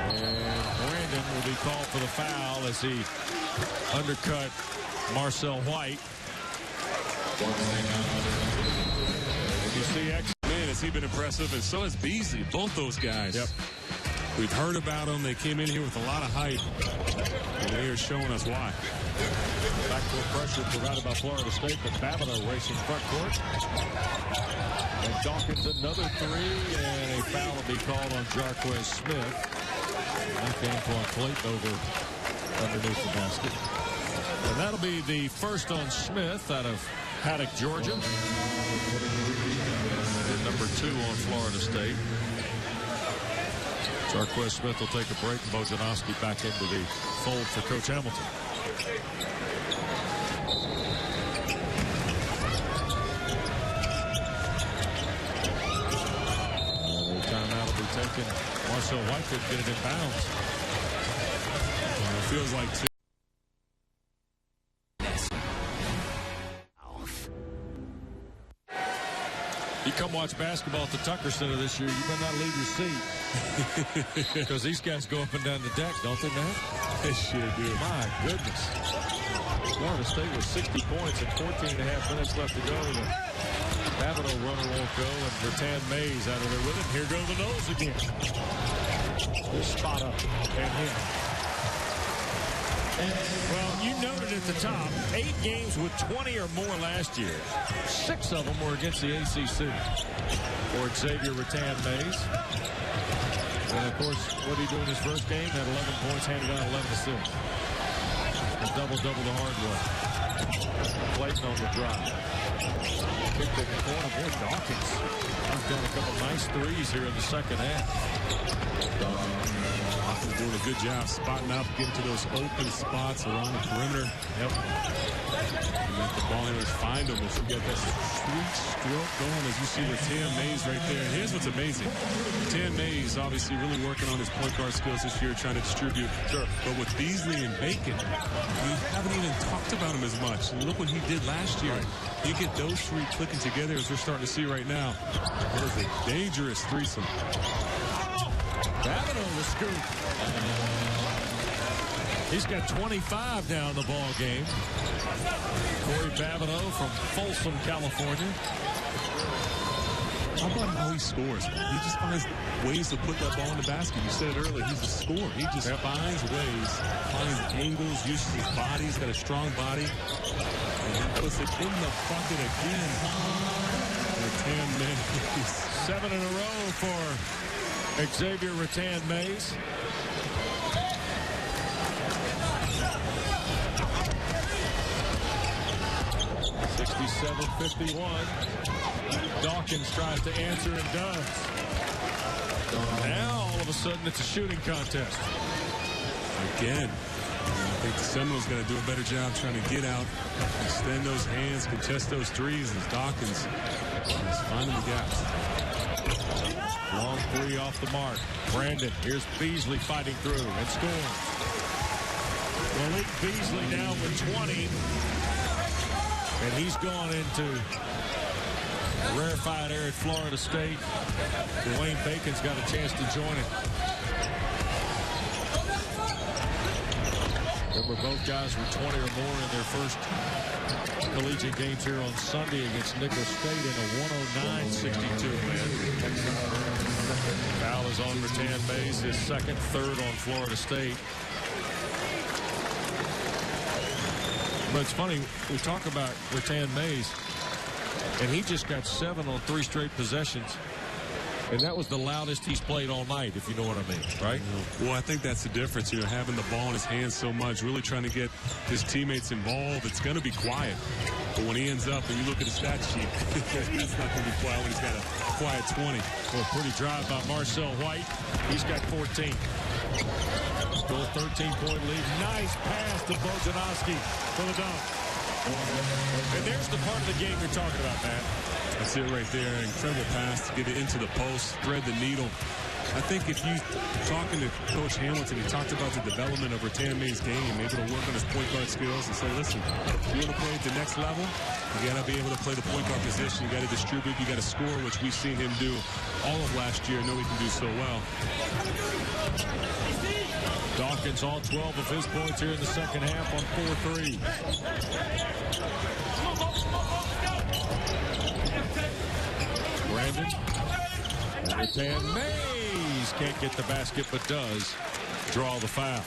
And Brandon will be called for the foul as he undercut Marcel White. And you see Man, has he been impressive, and so has Beasley, both those guys. Yep. We've heard about them. They came in here with a lot of hype, and they are showing us why. Backcourt pressure provided by Florida State, but Babineaux racing front court. And Dawkins another three, and a foul will be called on Jarquez Smith. Knocked Antoine Clayton over underneath the basket. And that'll be the first on Smith out of Haddock, Georgia. And number 2 on Florida State. Jarquez Smith will take a break, and Bojanowski back into the fold for Coach Hamilton. The timeout will be taken. Marcel White could get it in bounds. It feels like two. You come watch basketball at the Tucker Center this year, you better not leave your seat. Because these guys go up and down the deck, don't they, man? They sure do. My goodness. Florida State with 60 points and 14 and a half minutes left to go. The Babineaux runner won't go, and Rattan Mays out of there with it. Here go the Noles again. This spot up and him. Well, you noted at the top, 8 games with 20 or more last year. 6 of them were against the ACC. For Xavier Rattan Mays. And, of course, what did he do in his first game? Had 11 points, handed out 11 assists. A double-double the hard way. Clayton on the drive. Kicked it in the corner. Boy, Dawkins knocked down a couple nice threes here in the second half. Dawkins doing a good job spotting up, getting to those open spots around the perimeter. Yep. And let the ball handlers find them as you get that sweet stroke going, as you see Rattan Mays right there. And here's what's amazing. Rattan Mays obviously really working on his point guard skills this year, trying to distribute. Sure. But with Beasley and Bacon, we haven't even talked about him as much. And look what he did last year. Right. You get those three clicking together, as we're starting to see right now. That is a dangerous threesome. Babineaux the scoop. He's got 25 now in the ball game. Kori Babineaux from Folsom, California. How about how he scores? He just finds ways to put that ball in the basket. You said it earlier, he's a scorer. He just finds ways, finds angles, uses his body. He's got a strong body. And he puts it in the bucket again. Rattan Mays. 7 in a row for Xavier Rattan Mays. .67-51. Dawkins tries to answer and does. Now, all of a sudden, it's a shooting contest. Again, I think the Seminoles got to do a better job trying to get out, extend those hands, contest those threes as Dawkins is finding the gaps. Long three off the mark. Brandon, here's Beasley fighting through and scoring. Malik Beasley now with 20. And he's gone into a rarefied air at Florida State. Dwayne Bacon's got a chance to join it. Remember, both guys were 20 or more in their first collegiate games here on Sunday against Nicholls State in a 109-62 win. Foul is on Rattan Mays, his second, third on Florida State. But it's funny, we talk about Rattan Mays, and he just got 7 on 3 straight possessions. And that was the loudest he's played all night, if you know what I mean, right? Well, I think that's the difference, having the ball in his hands so much, really trying to get his teammates involved. It's going to be quiet. But when he ends up, and you look at the stat sheet, that's not going to be quiet when he's got a quiet 20. Well, pretty drive by Marcel White. He's got 14. Still a 13-point lead. Nice pass to Bojanowski for the dunk. And there's the part of the game you're talking about, Matt. That's it right there. Incredible pass to get it into the post, thread the needle. I think if you talking to Coach Hamilton, he talked about the development of Rattan May's game, able to work on his point guard skills and say, listen, if you want to play at the next level, you got to be able to play the point guard position. You got to distribute. You got to score, which we've seen him do all of last year. I know he can do so well. Dawkins all 12 of his points here in the second half on 4 threes. Brandon. Rattan Mays can't get the basket, but does draw the foul.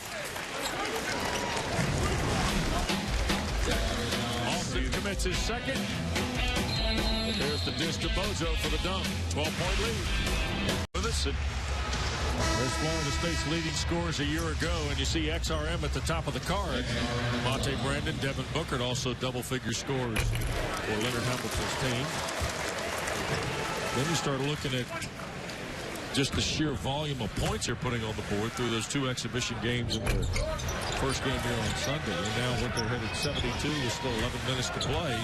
Austin commits his second. There's the dish to Bojo for the dunk. 12-point lead. With us. There's Florida State's leading scorers a year ago, and you see XRM at the top of the card. Monte Brandon, Devin Booker, also double-figure scores for Leonard Hamilton's team. Then you start looking at just the sheer volume of points they're putting on the board through those 2 exhibition games in the first game here on Sunday. And now what they're headed 72 with still 11 minutes to play.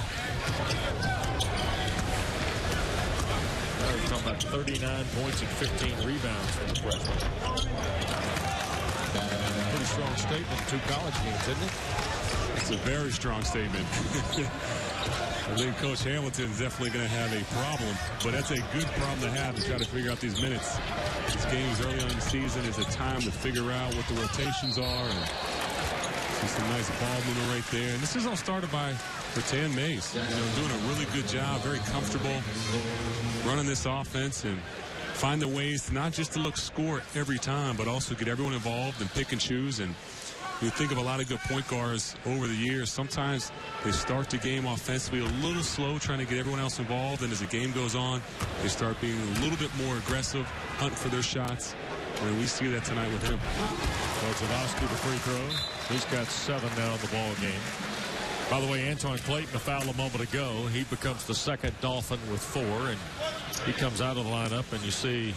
Now we're talking about 39 points and 15 rebounds from the freshman. Pretty strong statement in 2 college games, isn't it? It's a very strong statement. I think Coach Hamilton is definitely going to have a problem, but that's a good problem to have to try to figure out these minutes. These games early on in the season is a time to figure out what the rotations are. And see some nice ball movement right there. And this is all started by Rattan Mays. Doing a really good job, very comfortable running this offense and finding ways to not just to score every time, but also get everyone involved and pick and choose. And you think of a lot of good point guards over the years. Sometimes they start the game offensively a little slow, trying to get everyone else involved. And as the game goes on, they start being a little bit more aggressive, hunting for their shots. And we see that tonight with him. Bojanowski, the free throw. He's got 7 now in the ball game. By the way, Antoine Clayton, a foul a moment ago. He becomes the second Dolphin with 4. And he comes out of the lineup, and you see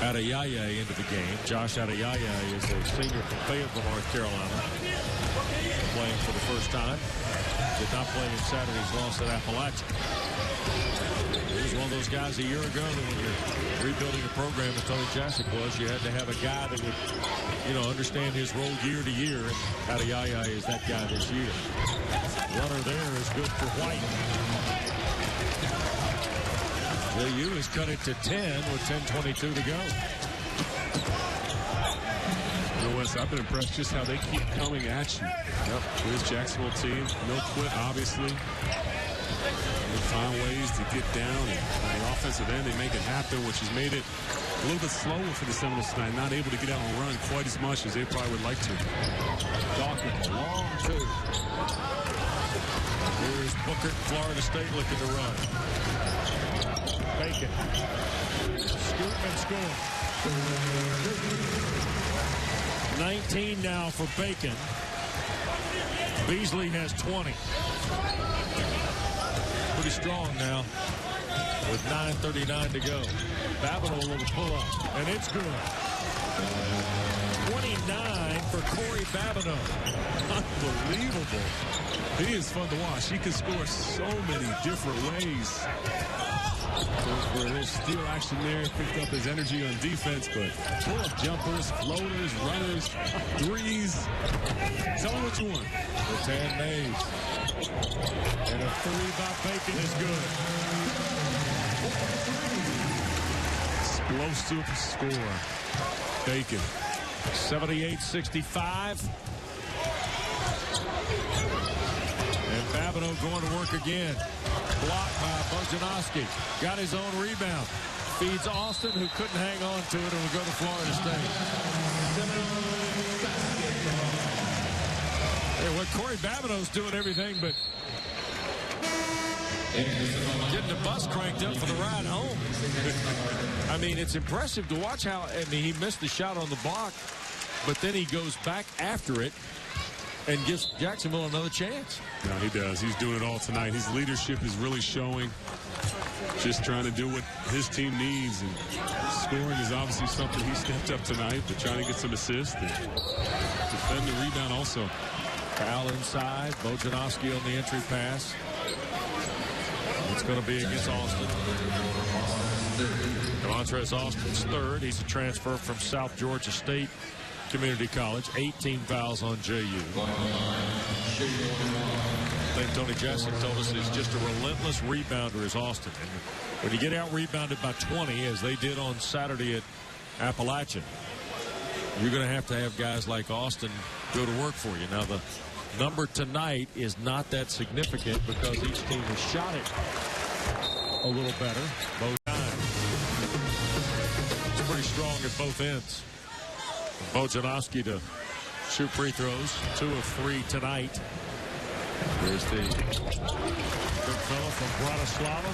Adeyeye into the game. Josh Adeyeye is a senior from Fayetteville, North Carolina, playing for the first time. Did not play in Saturday's loss at Appalachia. He was one of those guys a year ago that when you're rebuilding a program, as Tony Jasic was, you had to have a guy that would, understand his role year to year. And Adeyeye is that guy this year. Runner there is good for White. JU has cut it to 10 with 10:22 to go. Wes, I've been impressed just how they keep coming at you. Yep. This Jacksonville team, no quit, obviously. They find ways to get down, and on the offensive end, they make it happen, which has made it a little bit slower for the Seminoles tonight, not able to get out and run quite as much as they probably would like to. Dawkins, long 2. Here's Booker, Florida State looking to run. Bacon. Scoop and score. 19 now for Bacon. Beasley has 20. Pretty strong now with 9:39 to go. Babineaux with a pull-up, and it's good. 29 for Kori Babineaux. Unbelievable. He is fun to watch. He can score so many different ways. For a little steal action there, picked up his energy on defense, but pull-up jumpers, floaters, runners, threes. Tell him what you want. Rattan Mays. And a 3 by Bacon is good. Explosive score. Bacon. 78-65. And Babineaux going to work again. Blocked by Bojanowski. Got his own rebound. Feeds Austin, who couldn't hang on to it, and will go to Florida State. Hey, what Kori Babineaux's doing everything but getting the bus cranked up for the ride home. I mean, it's impressive to watch how, he missed the shot on the block, but then he goes back after it and gives Jacksonville another chance. No, he does. He's doing it all tonight. His leadership is really showing. Just trying to do what his team needs. And scoring is obviously something he stepped up tonight, but trying to get some assists and defend the rebound also. Foul inside. Bojanowski on the entry pass. It's going to be against Austin. Montrez Austin's third. He's a transfer from South Georgia State Community College. 18 fouls on JU. I think Tony Jackson told us he's just a relentless rebounder is Austin. And when you get out-rebounded by 20, as they did on Saturday at Appalachian, you're going to have guys like Austin go to work for you. Now, the number tonight is not that significant because each team has shot it a little better. Both times. It's pretty strong at both ends. Bojanowski to shoot free throws. 2 of 3 tonight. There's the big fella from Bratislava,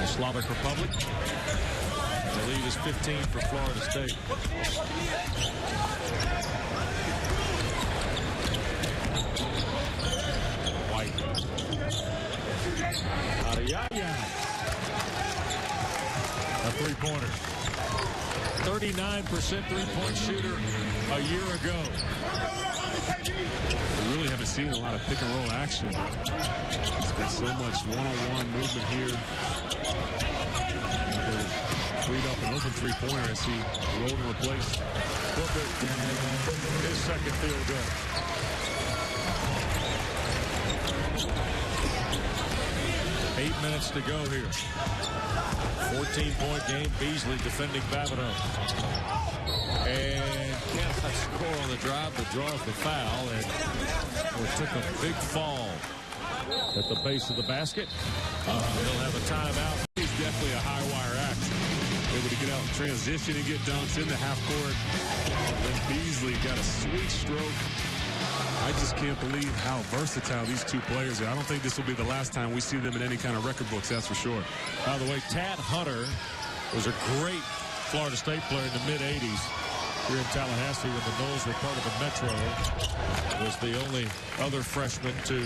the Slavic Republic. The lead is 15 for Florida State. White. Adeyemi. A three-pointer. 39% three-point shooter a year ago. We really haven't seen a lot of pick-and-roll action. There's been so much one-on-one movement here. Freed up an open three-pointer as he rolled and replaced Booker. His second field goal. 8 minutes to go here. 14-point game. Beasley defending Babineaux. And cannot score on the drive, but draws the foul. And took a big fall at the base of the basket. He'll have a timeout. He's definitely a high-wire act. Able to get out and transition and get dunks in the half court. Then Beasley got a sweet stroke. I just can't believe how versatile these two players are. I don't think this will be the last time we see them in any kind of record books, that's for sure. By the way, Tad Hunter was a great Florida State player in the mid-'80s here in Tallahassee when the Noles were part of the Metro. Was the only other freshman to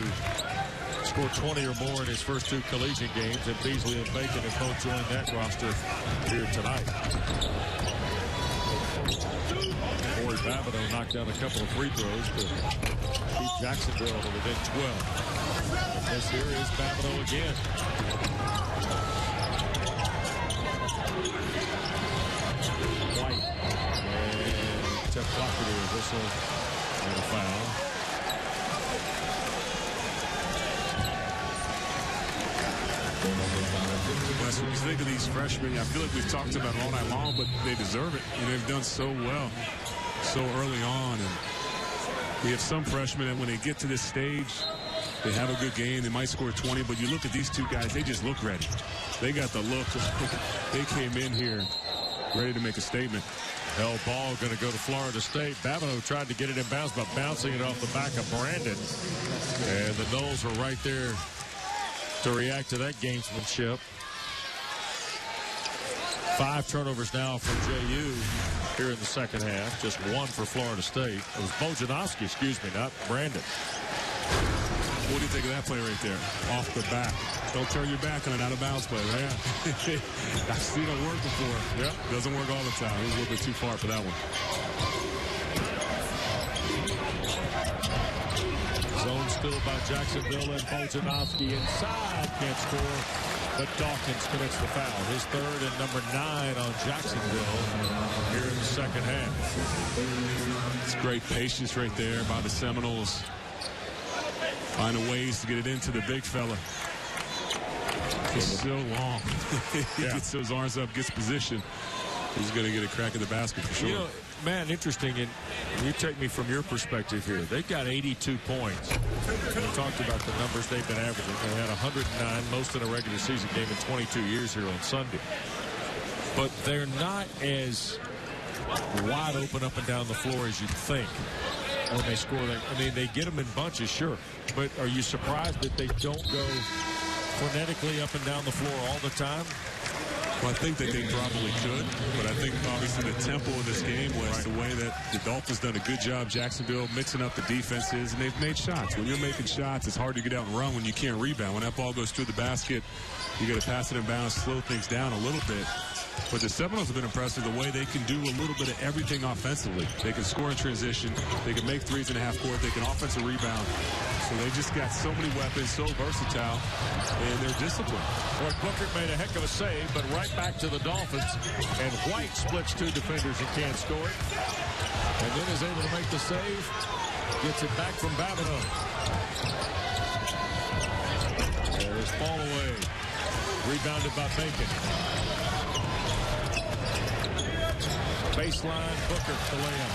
score 20 or more in his first 2 collegiate games, and Beasley and Bacon have both joined that roster here tonight. Kori Babineaux knocked down a couple of free throws to keep Jacksonville to within 12. And this here is Babineaux again. White. And Tech Clocker to a whistle and a foul. When you think of these freshmen, I feel like we've talked about it all night long, but they deserve it. And they've done so well so early on. And we have some freshmen that when they get to this stage, they have a good game. They might score 20, but you look at these two guys, they just look ready. They got the look. They came in here ready to make a statement. Hell ball going to go to Florida State. Babineaux tried to get it in bounds by bouncing it off the back of Brandon. And the Noles were right there to react to that gamesmanship. 5 turnovers now from JU here in the second half. Just 1 for Florida State. It was Bojanowski, excuse me, not Brandon. What do you think of that play right there? Off the back. Don't turn your back on an out-of-bounds play, right? Yeah. I've seen it work before. Yep. Doesn't work all the time. It was a little bit too far for that one. Zone still by Jacksonville, and Bojanowski inside. Can't score, but Dawkins commits the foul. His third and number 9 on Jacksonville here in the second half. It's great patience right there by the Seminoles. Finding ways to get it into the big fella. It's so long. He gets those arms up, gets position. He's going to get a crack at the basket for sure. You know, man, interesting, and you take me from your perspective here. They've got 82 points. We talked about the numbers they've been averaging. They had 109, most in a regular season game in 22 years here on Sunday. But they're not as wide open up and down the floor as you'd think when they score that. I mean, they get them in bunches, sure. But are you surprised that they don't go frenetically up and down the floor all the time? Well, I think that they probably could, but I think obviously the tempo of this game was the way that the Dolphins done a good job, Jacksonville, mixing up the defenses, and they've made shots. When you're making shots, it's hard to get out and run when you can't rebound. When that ball goes through the basket, you got to pass it in bounds, slow things down a little bit. But the Seminoles have been impressive the way they can do a little bit of everything offensively. They can score in transition. They can make threes in the half court. They can offensive rebound. So they just got so many weapons, so versatile, and they're disciplined. Boy, Booker made a heck of a save, but right back to the Dolphins. And White splits two defenders and can't score it. And then is able to make the save. Gets it back from Babineaux. There's ball away. Rebounded by Bacon. Baseline, Booker to layup.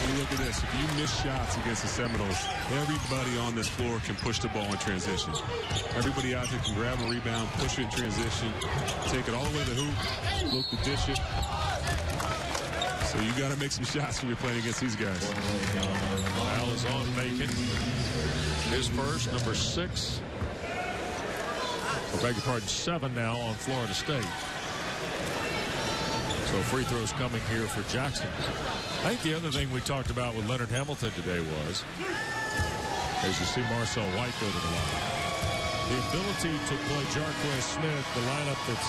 You look at this. If you miss shots against the Seminoles, everybody on this floor can push the ball in transition. Everybody out there can grab a rebound, push it in transition, take it all the way to the hoop, look to dish it. So you got to make some shots when you're playing against these guys. Foul is on Bacon. His first, number 6. I beg your pardon, 7 now on Florida State. So free throws coming here for Jackson. I think the other thing we talked about with Leonard Hamilton today was, as you see Marcel White go to the line, the ability to play Jarquez Smith, the lineup that's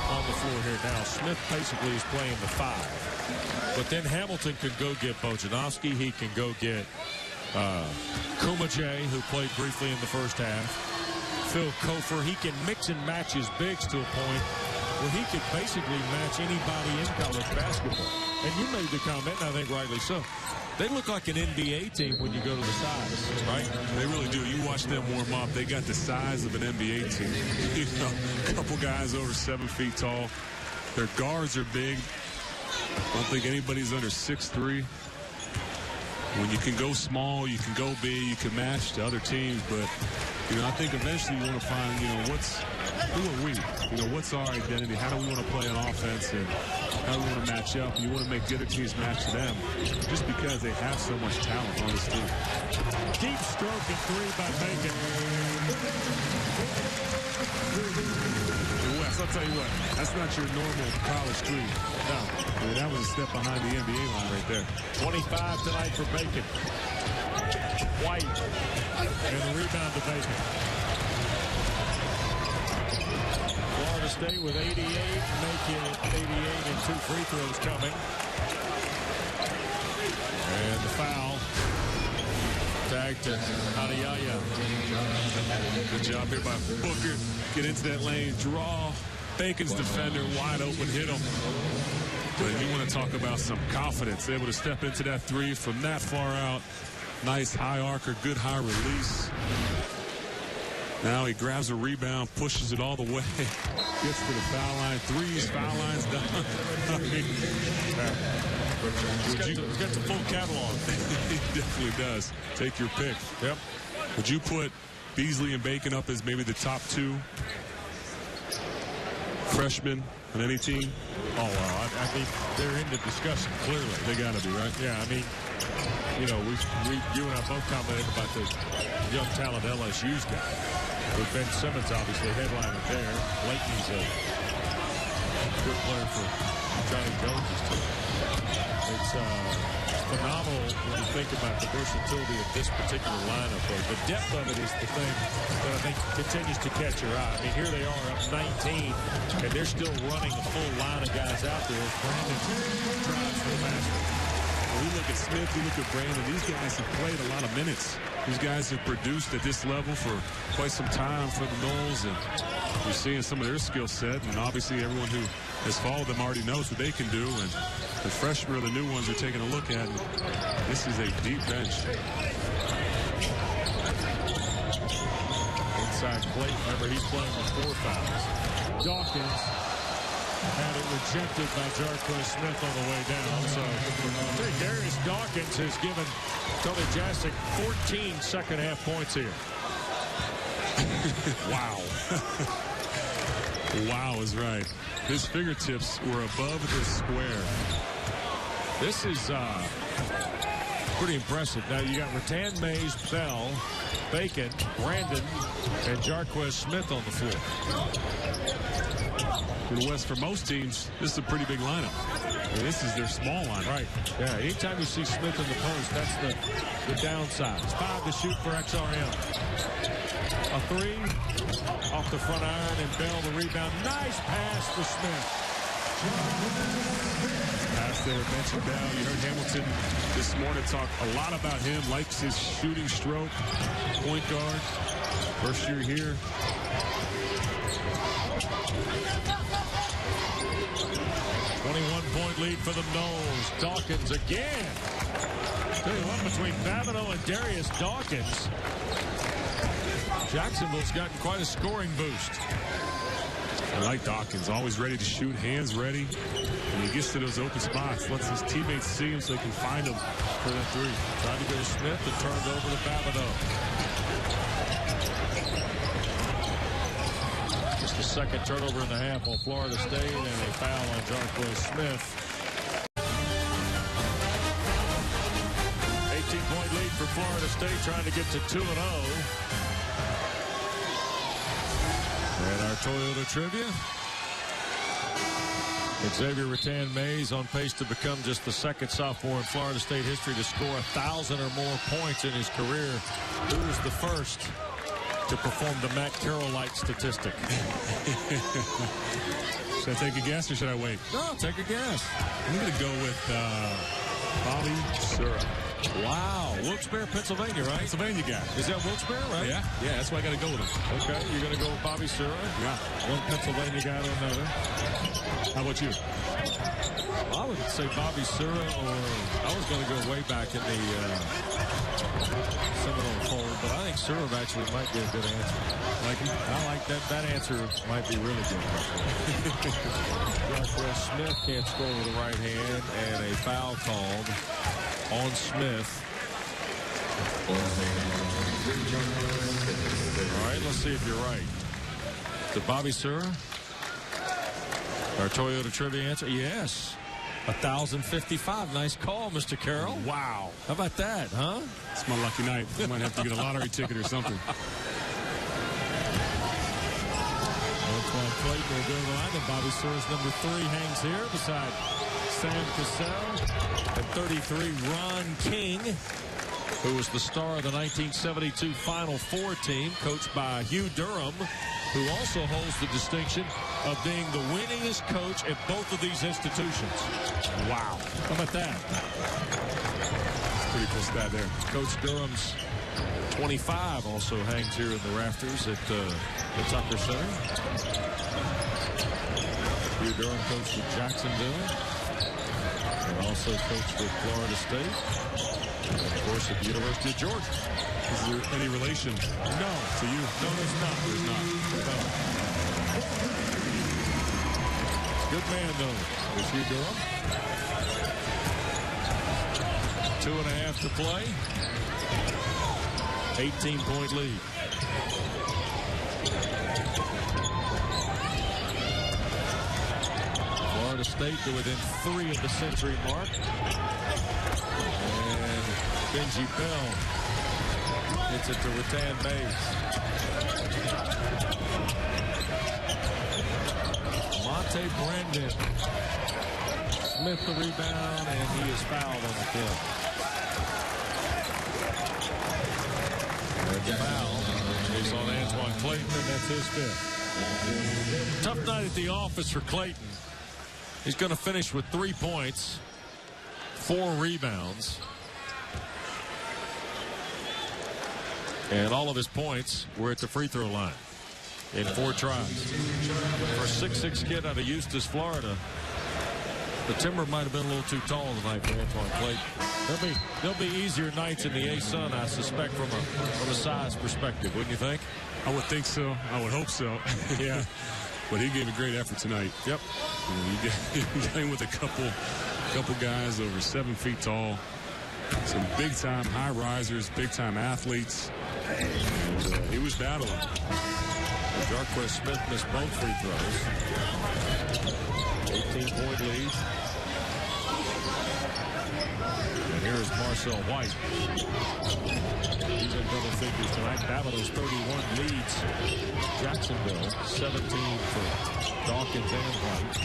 on the floor here now. Smith basically is playing the 5. But then Hamilton can go get Bojanovsky. He can go get Kumajay, who played briefly in the first half. Phil Kofer. He can mix and match his bigs to a point where he could basically match anybody in college basketball. And you made the comment, and I think rightly so. They look like an NBA team when you go to the size, right? They really do. You watch them warm up. They got the size of an NBA team. You know, a couple guys over 7 feet tall. Their guards are big. I don't think anybody's under 6'3". When you can go small, you can go big, you can match to other teams. But, you know, I think eventually you want to find, you know, who are we? You know, what's our identity? How do we want to play on offense? And how do we want to match up? And you want to make the other teams match to them just because they have so much talent on this team. Deep stroke and 3 by Bacon. Wes, I'll tell you what, that's not your normal college three. No. I mean, that was a step behind the NBA line right there. 25 tonight for Bacon. White. And the rebound to Bacon. Florida State with 88, make it 88 and 2 free throws coming. And the foul. Tag to Adiyaya. Good job here by Booker. Get into that lane, draw. Bacon's defender wide open, hit him. But you want to talk about some confidence. Able to step into that 3 from that far out. Nice high arcer, good high release. Now he grabs a rebound, pushes it all the way. Gets to the foul line. 3s, foul line's done. I mean, He's got the full catalog. He definitely does. Take your pick. Yep. Would you put Beasley and Bacon up as maybe the top 2 freshmen on any team? Oh, well, I mean, they're in the discussion, clearly. They got to be, right? Yeah, I mean, you know, you and I both commented about the young talent LSU's got. With Ben Simmons, obviously, headliner there. Blakeney's a good player for Johnny Jones' team. It's phenomenal when you think about the versatility of this particular lineup. The depth of it is the thing that I think continues to catch your eye. I mean, here they are up 19, and they're still running a full line of guys out there as Brandon drives for the basket. We look at Smith, we look at Brandon. These guys have played a lot of minutes. These guys have produced at this level for quite some time for the Noles, and you're seeing some of their skill set. And obviously, everyone who has followed them already knows what they can do. And the freshmen are the new ones we're taking a look at. This is a deep bench. Inside plate. Remember, he's playing with 4 fouls. Dawkins had it rejected by Jarquez Smith on the way down. So Darius Dawkins has given Tony Jasic 14 second-half points here. Wow. Wow is right. His fingertips were above the square. This is pretty impressive. Now you got Rattan Mays, Bell, Bacon, Brandon, and Jarquez Smith on the floor. In the West, for most teams, this is a pretty big lineup. This is their small line. Right. Yeah, anytime you see Smith in the post, that's the downside. It's 5 to shoot for XRM. A 3 off the front iron, and Bell the rebound. Nice pass for Smith. Pass there, mentioned Bell. You heard Hamilton this morning talk a lot about him. Likes his shooting stroke. Point guard. First year here. 21-point lead for the Noles. Dawkins again. Tell you what, between Babineaux and Darius Dawkins, Jacksonville's gotten quite a scoring boost. I like Dawkins, always ready to shoot, hands ready. When he gets to those open spots, lets his teammates see him so they can find him for that 3. Tried to go to Smith and turned over to Babineaux. Just the second turnover in the half on Florida State, and a foul on Jarquez Smith. 18-point lead for Florida State, trying to get to 2-0. And our Toyota trivia. Xavier Rattan-Mays on pace to become just the second sophomore in Florida State history to score 1,000 or more points in his career. Who was the first to perform the Matt Carroll-like statistic? Should I take a guess or should I wait? No, take a guess. I'm going to go with Bobby Sura. Wow. Wilkes-Barre, Pennsylvania, right? Pennsylvania guy. Is that Wilkes-Barre, right? Yeah, that's why I got to go with him. Okay, you're going to go with Bobby Sura? Yeah. One Pennsylvania guy to another. How about you? I would say Bobby Sura, or I was going to go way back in the Seminole fold, but I think Sura actually might be a good answer. Like him? I like that. That answer might be really good. Jarquez Smith can't score with the right hand, and a foul called on Smith. All right, let's see if you're right. Did Bobby Sura? Our Toyota trivia answer? Yes. 1,055. Nice call, Mr. Carroll. Wow. How about that, huh? It's my lucky night. I might have to get a lottery ticket or something. Antoine Clayton will go to the line, and Bobby Sura's number 3 hangs here beside Sam Cassell and 33 Ron King, who was the star of the 1972 Final Four team, coached by Hugh Durham, who also holds the distinction of being the winningest coach at both of these institutions. Wow. How about that? Pretty cool stat there. Coach Durham's 25 also hangs here in the rafters at the Tucker Center. Hugh Durham coached at Jacksonville and also coached at Florida State. And of course, at the University of Georgia. Is there any relation? No. To you? No, there's not. There's not. No. Good man, though. Is Hugh Durham? 2.5 to play. 18-point lead. Florida State to within 3 of the century mark. And Benji Bell hits it to Rattan-Mays. Monte Brendan. Smith the rebound, and he is fouled on the kill. And the foul is on Antoine Clayton, and that's his 5th. Tough night at the office for Clayton. He's going to finish with 3 points, 4 rebounds. And all of his points were at the free throw line in 4 tries. For a 6'6" kid out of Eustis, Florida, the timber might have been a little too tall tonight for Antoine Clayton. There'll be easier nights in the A-Sun, I suspect, from a size perspective, wouldn't you think? I would think so. I would hope so. Yeah. But he gave a great effort tonight. Yep. You got him with a couple guys over 7 feet tall. Some big-time high risers, big-time athletes. And, he was battling. Jarquez Smith missed both free throws. 18-point lead. And here is Marcel White. He's in double figures tonight. Babineaux 31 leads Jacksonville. 17 for Dawkins and White.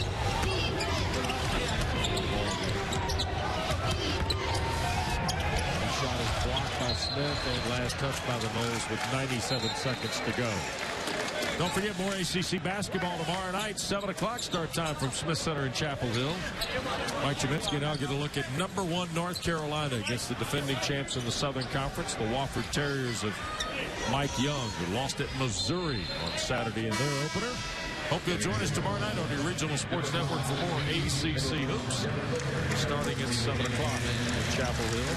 The shot is blocked by Smith and last touch by the Noles with 97 seconds to go. Don't forget more ACC basketball tomorrow night, 7 o'clock start time from Smith Center in Chapel Hill. Mike Cheminsky now get a look at #1 North Carolina against the defending champs in the Southern Conference, the Wofford Terriers of Mike Young, who lost at Missouri on Saturday in their opener. Hope you'll join us tomorrow night on the Original Sports Network for more ACC hoops, starting at 7 o'clock in Chapel Hill.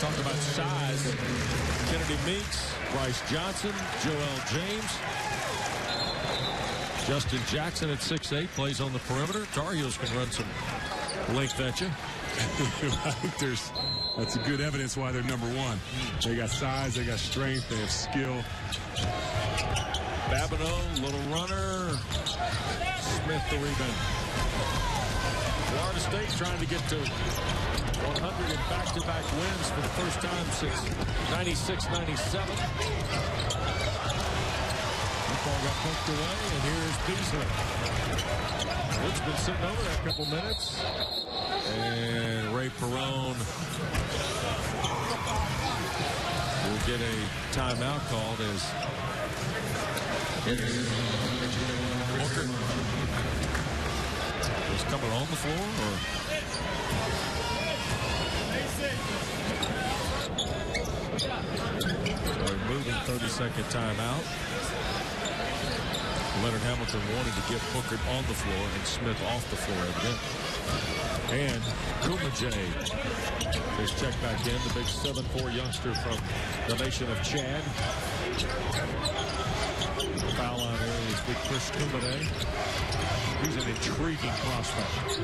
Talk about size. Kennedy Meeks, Bryce Johnson, Joel James. Justin Jackson at 6'8", plays on the perimeter. Tar Heels can run some length at you. I think that's a good evidence why they're #1. They got size, they got strength, they have skill. Babineaux, little runner. Smith the rebound. Florida State trying to get to 100 in back-to-back wins for the first time since 96-97. Ball got poked away, and here's Beasley. Wood's been sitting over that couple minutes. And Ray Perrone will get a timeout called as Booker is coming on the floor, or moving 30-second timeout. Leonard Hamilton wanted to get Booker on the floor and Smith off the floor, evidently. And Kumajay is checked back in, the big 7'4" youngster from the nation of Chad. Foul line area is big Chris Kumajay. He's an intriguing prospect.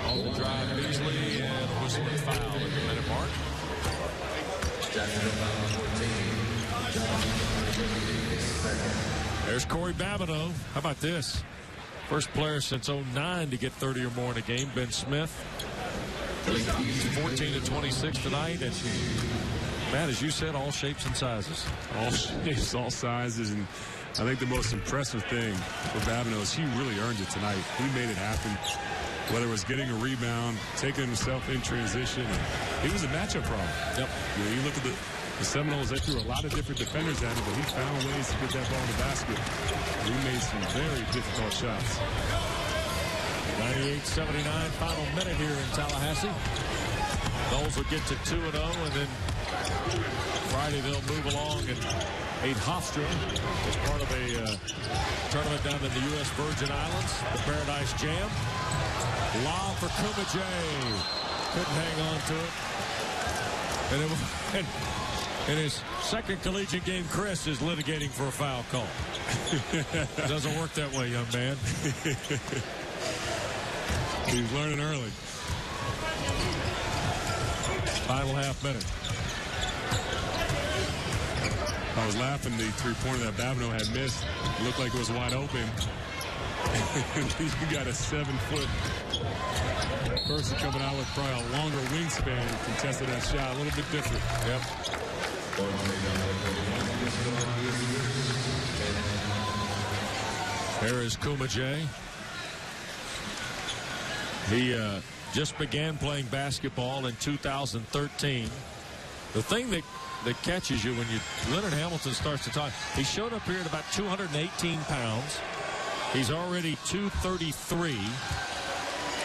On the drive, Beasley, and a whistling foul at the minute mark. There's Kori Babineaux. How about this? First player since 09 to get 30 or more in a game. Ben Smith. 14 to 26 tonight. And Matt, as you said, all shapes and sizes. All shapes, all sizes. And I think the most impressive thing for Babineaux is he really earned it tonight. He made it happen. Whether it was getting a rebound, taking himself in transition. He was a matchup problem. Yep. You know, you look at the Seminoles, they threw a lot of different defenders at him, but he found ways to get that ball in the basket. He made some very difficult shots. 98-79, final minute here in Tallahassee. Noles will get to 2-0, and then Friday they'll move along, and Abe Hofstra is part of a tournament down in the U.S. Virgin Islands, the Paradise Jam. Lob for Kumajay. Couldn't hang on to it. And in his second collegiate game, Chris is litigating for a foul call. Doesn't work that way, young man. He's learning early. Final half minute. I was laughing the three-pointer that Babineaux had missed. It looked like it was wide open. You got a 7-foot person coming out with probably a longer wingspan and contested that shot a little bit different. Yep. There is Kumajay. He just began playing basketball in 2013. The thing that catches you when Leonard Hamilton starts to talk, he showed up here at about 218 pounds. He's already 233.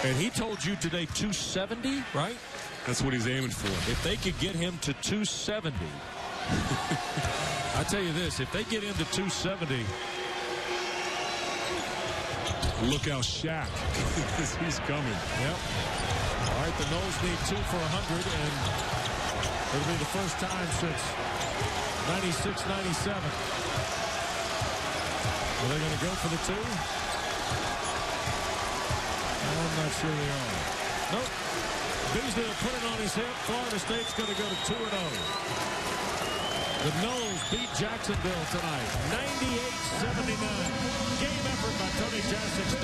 And he told you today 270, right? That's what he's aiming for. If they could get him to 270, I tell you this, if they get him to 270. Look how Shaq he's coming. Yep. All right, the Noles need 2 for 100, and it'll be the first time since 96-97. Are they going to go for the 2? I'm not sure they are. Nope. Beasley will put it on his hip. Florida State's going to go to 2-0. The Noles beat Jacksonville tonight, 98-79. Game effort by Tony Jassic's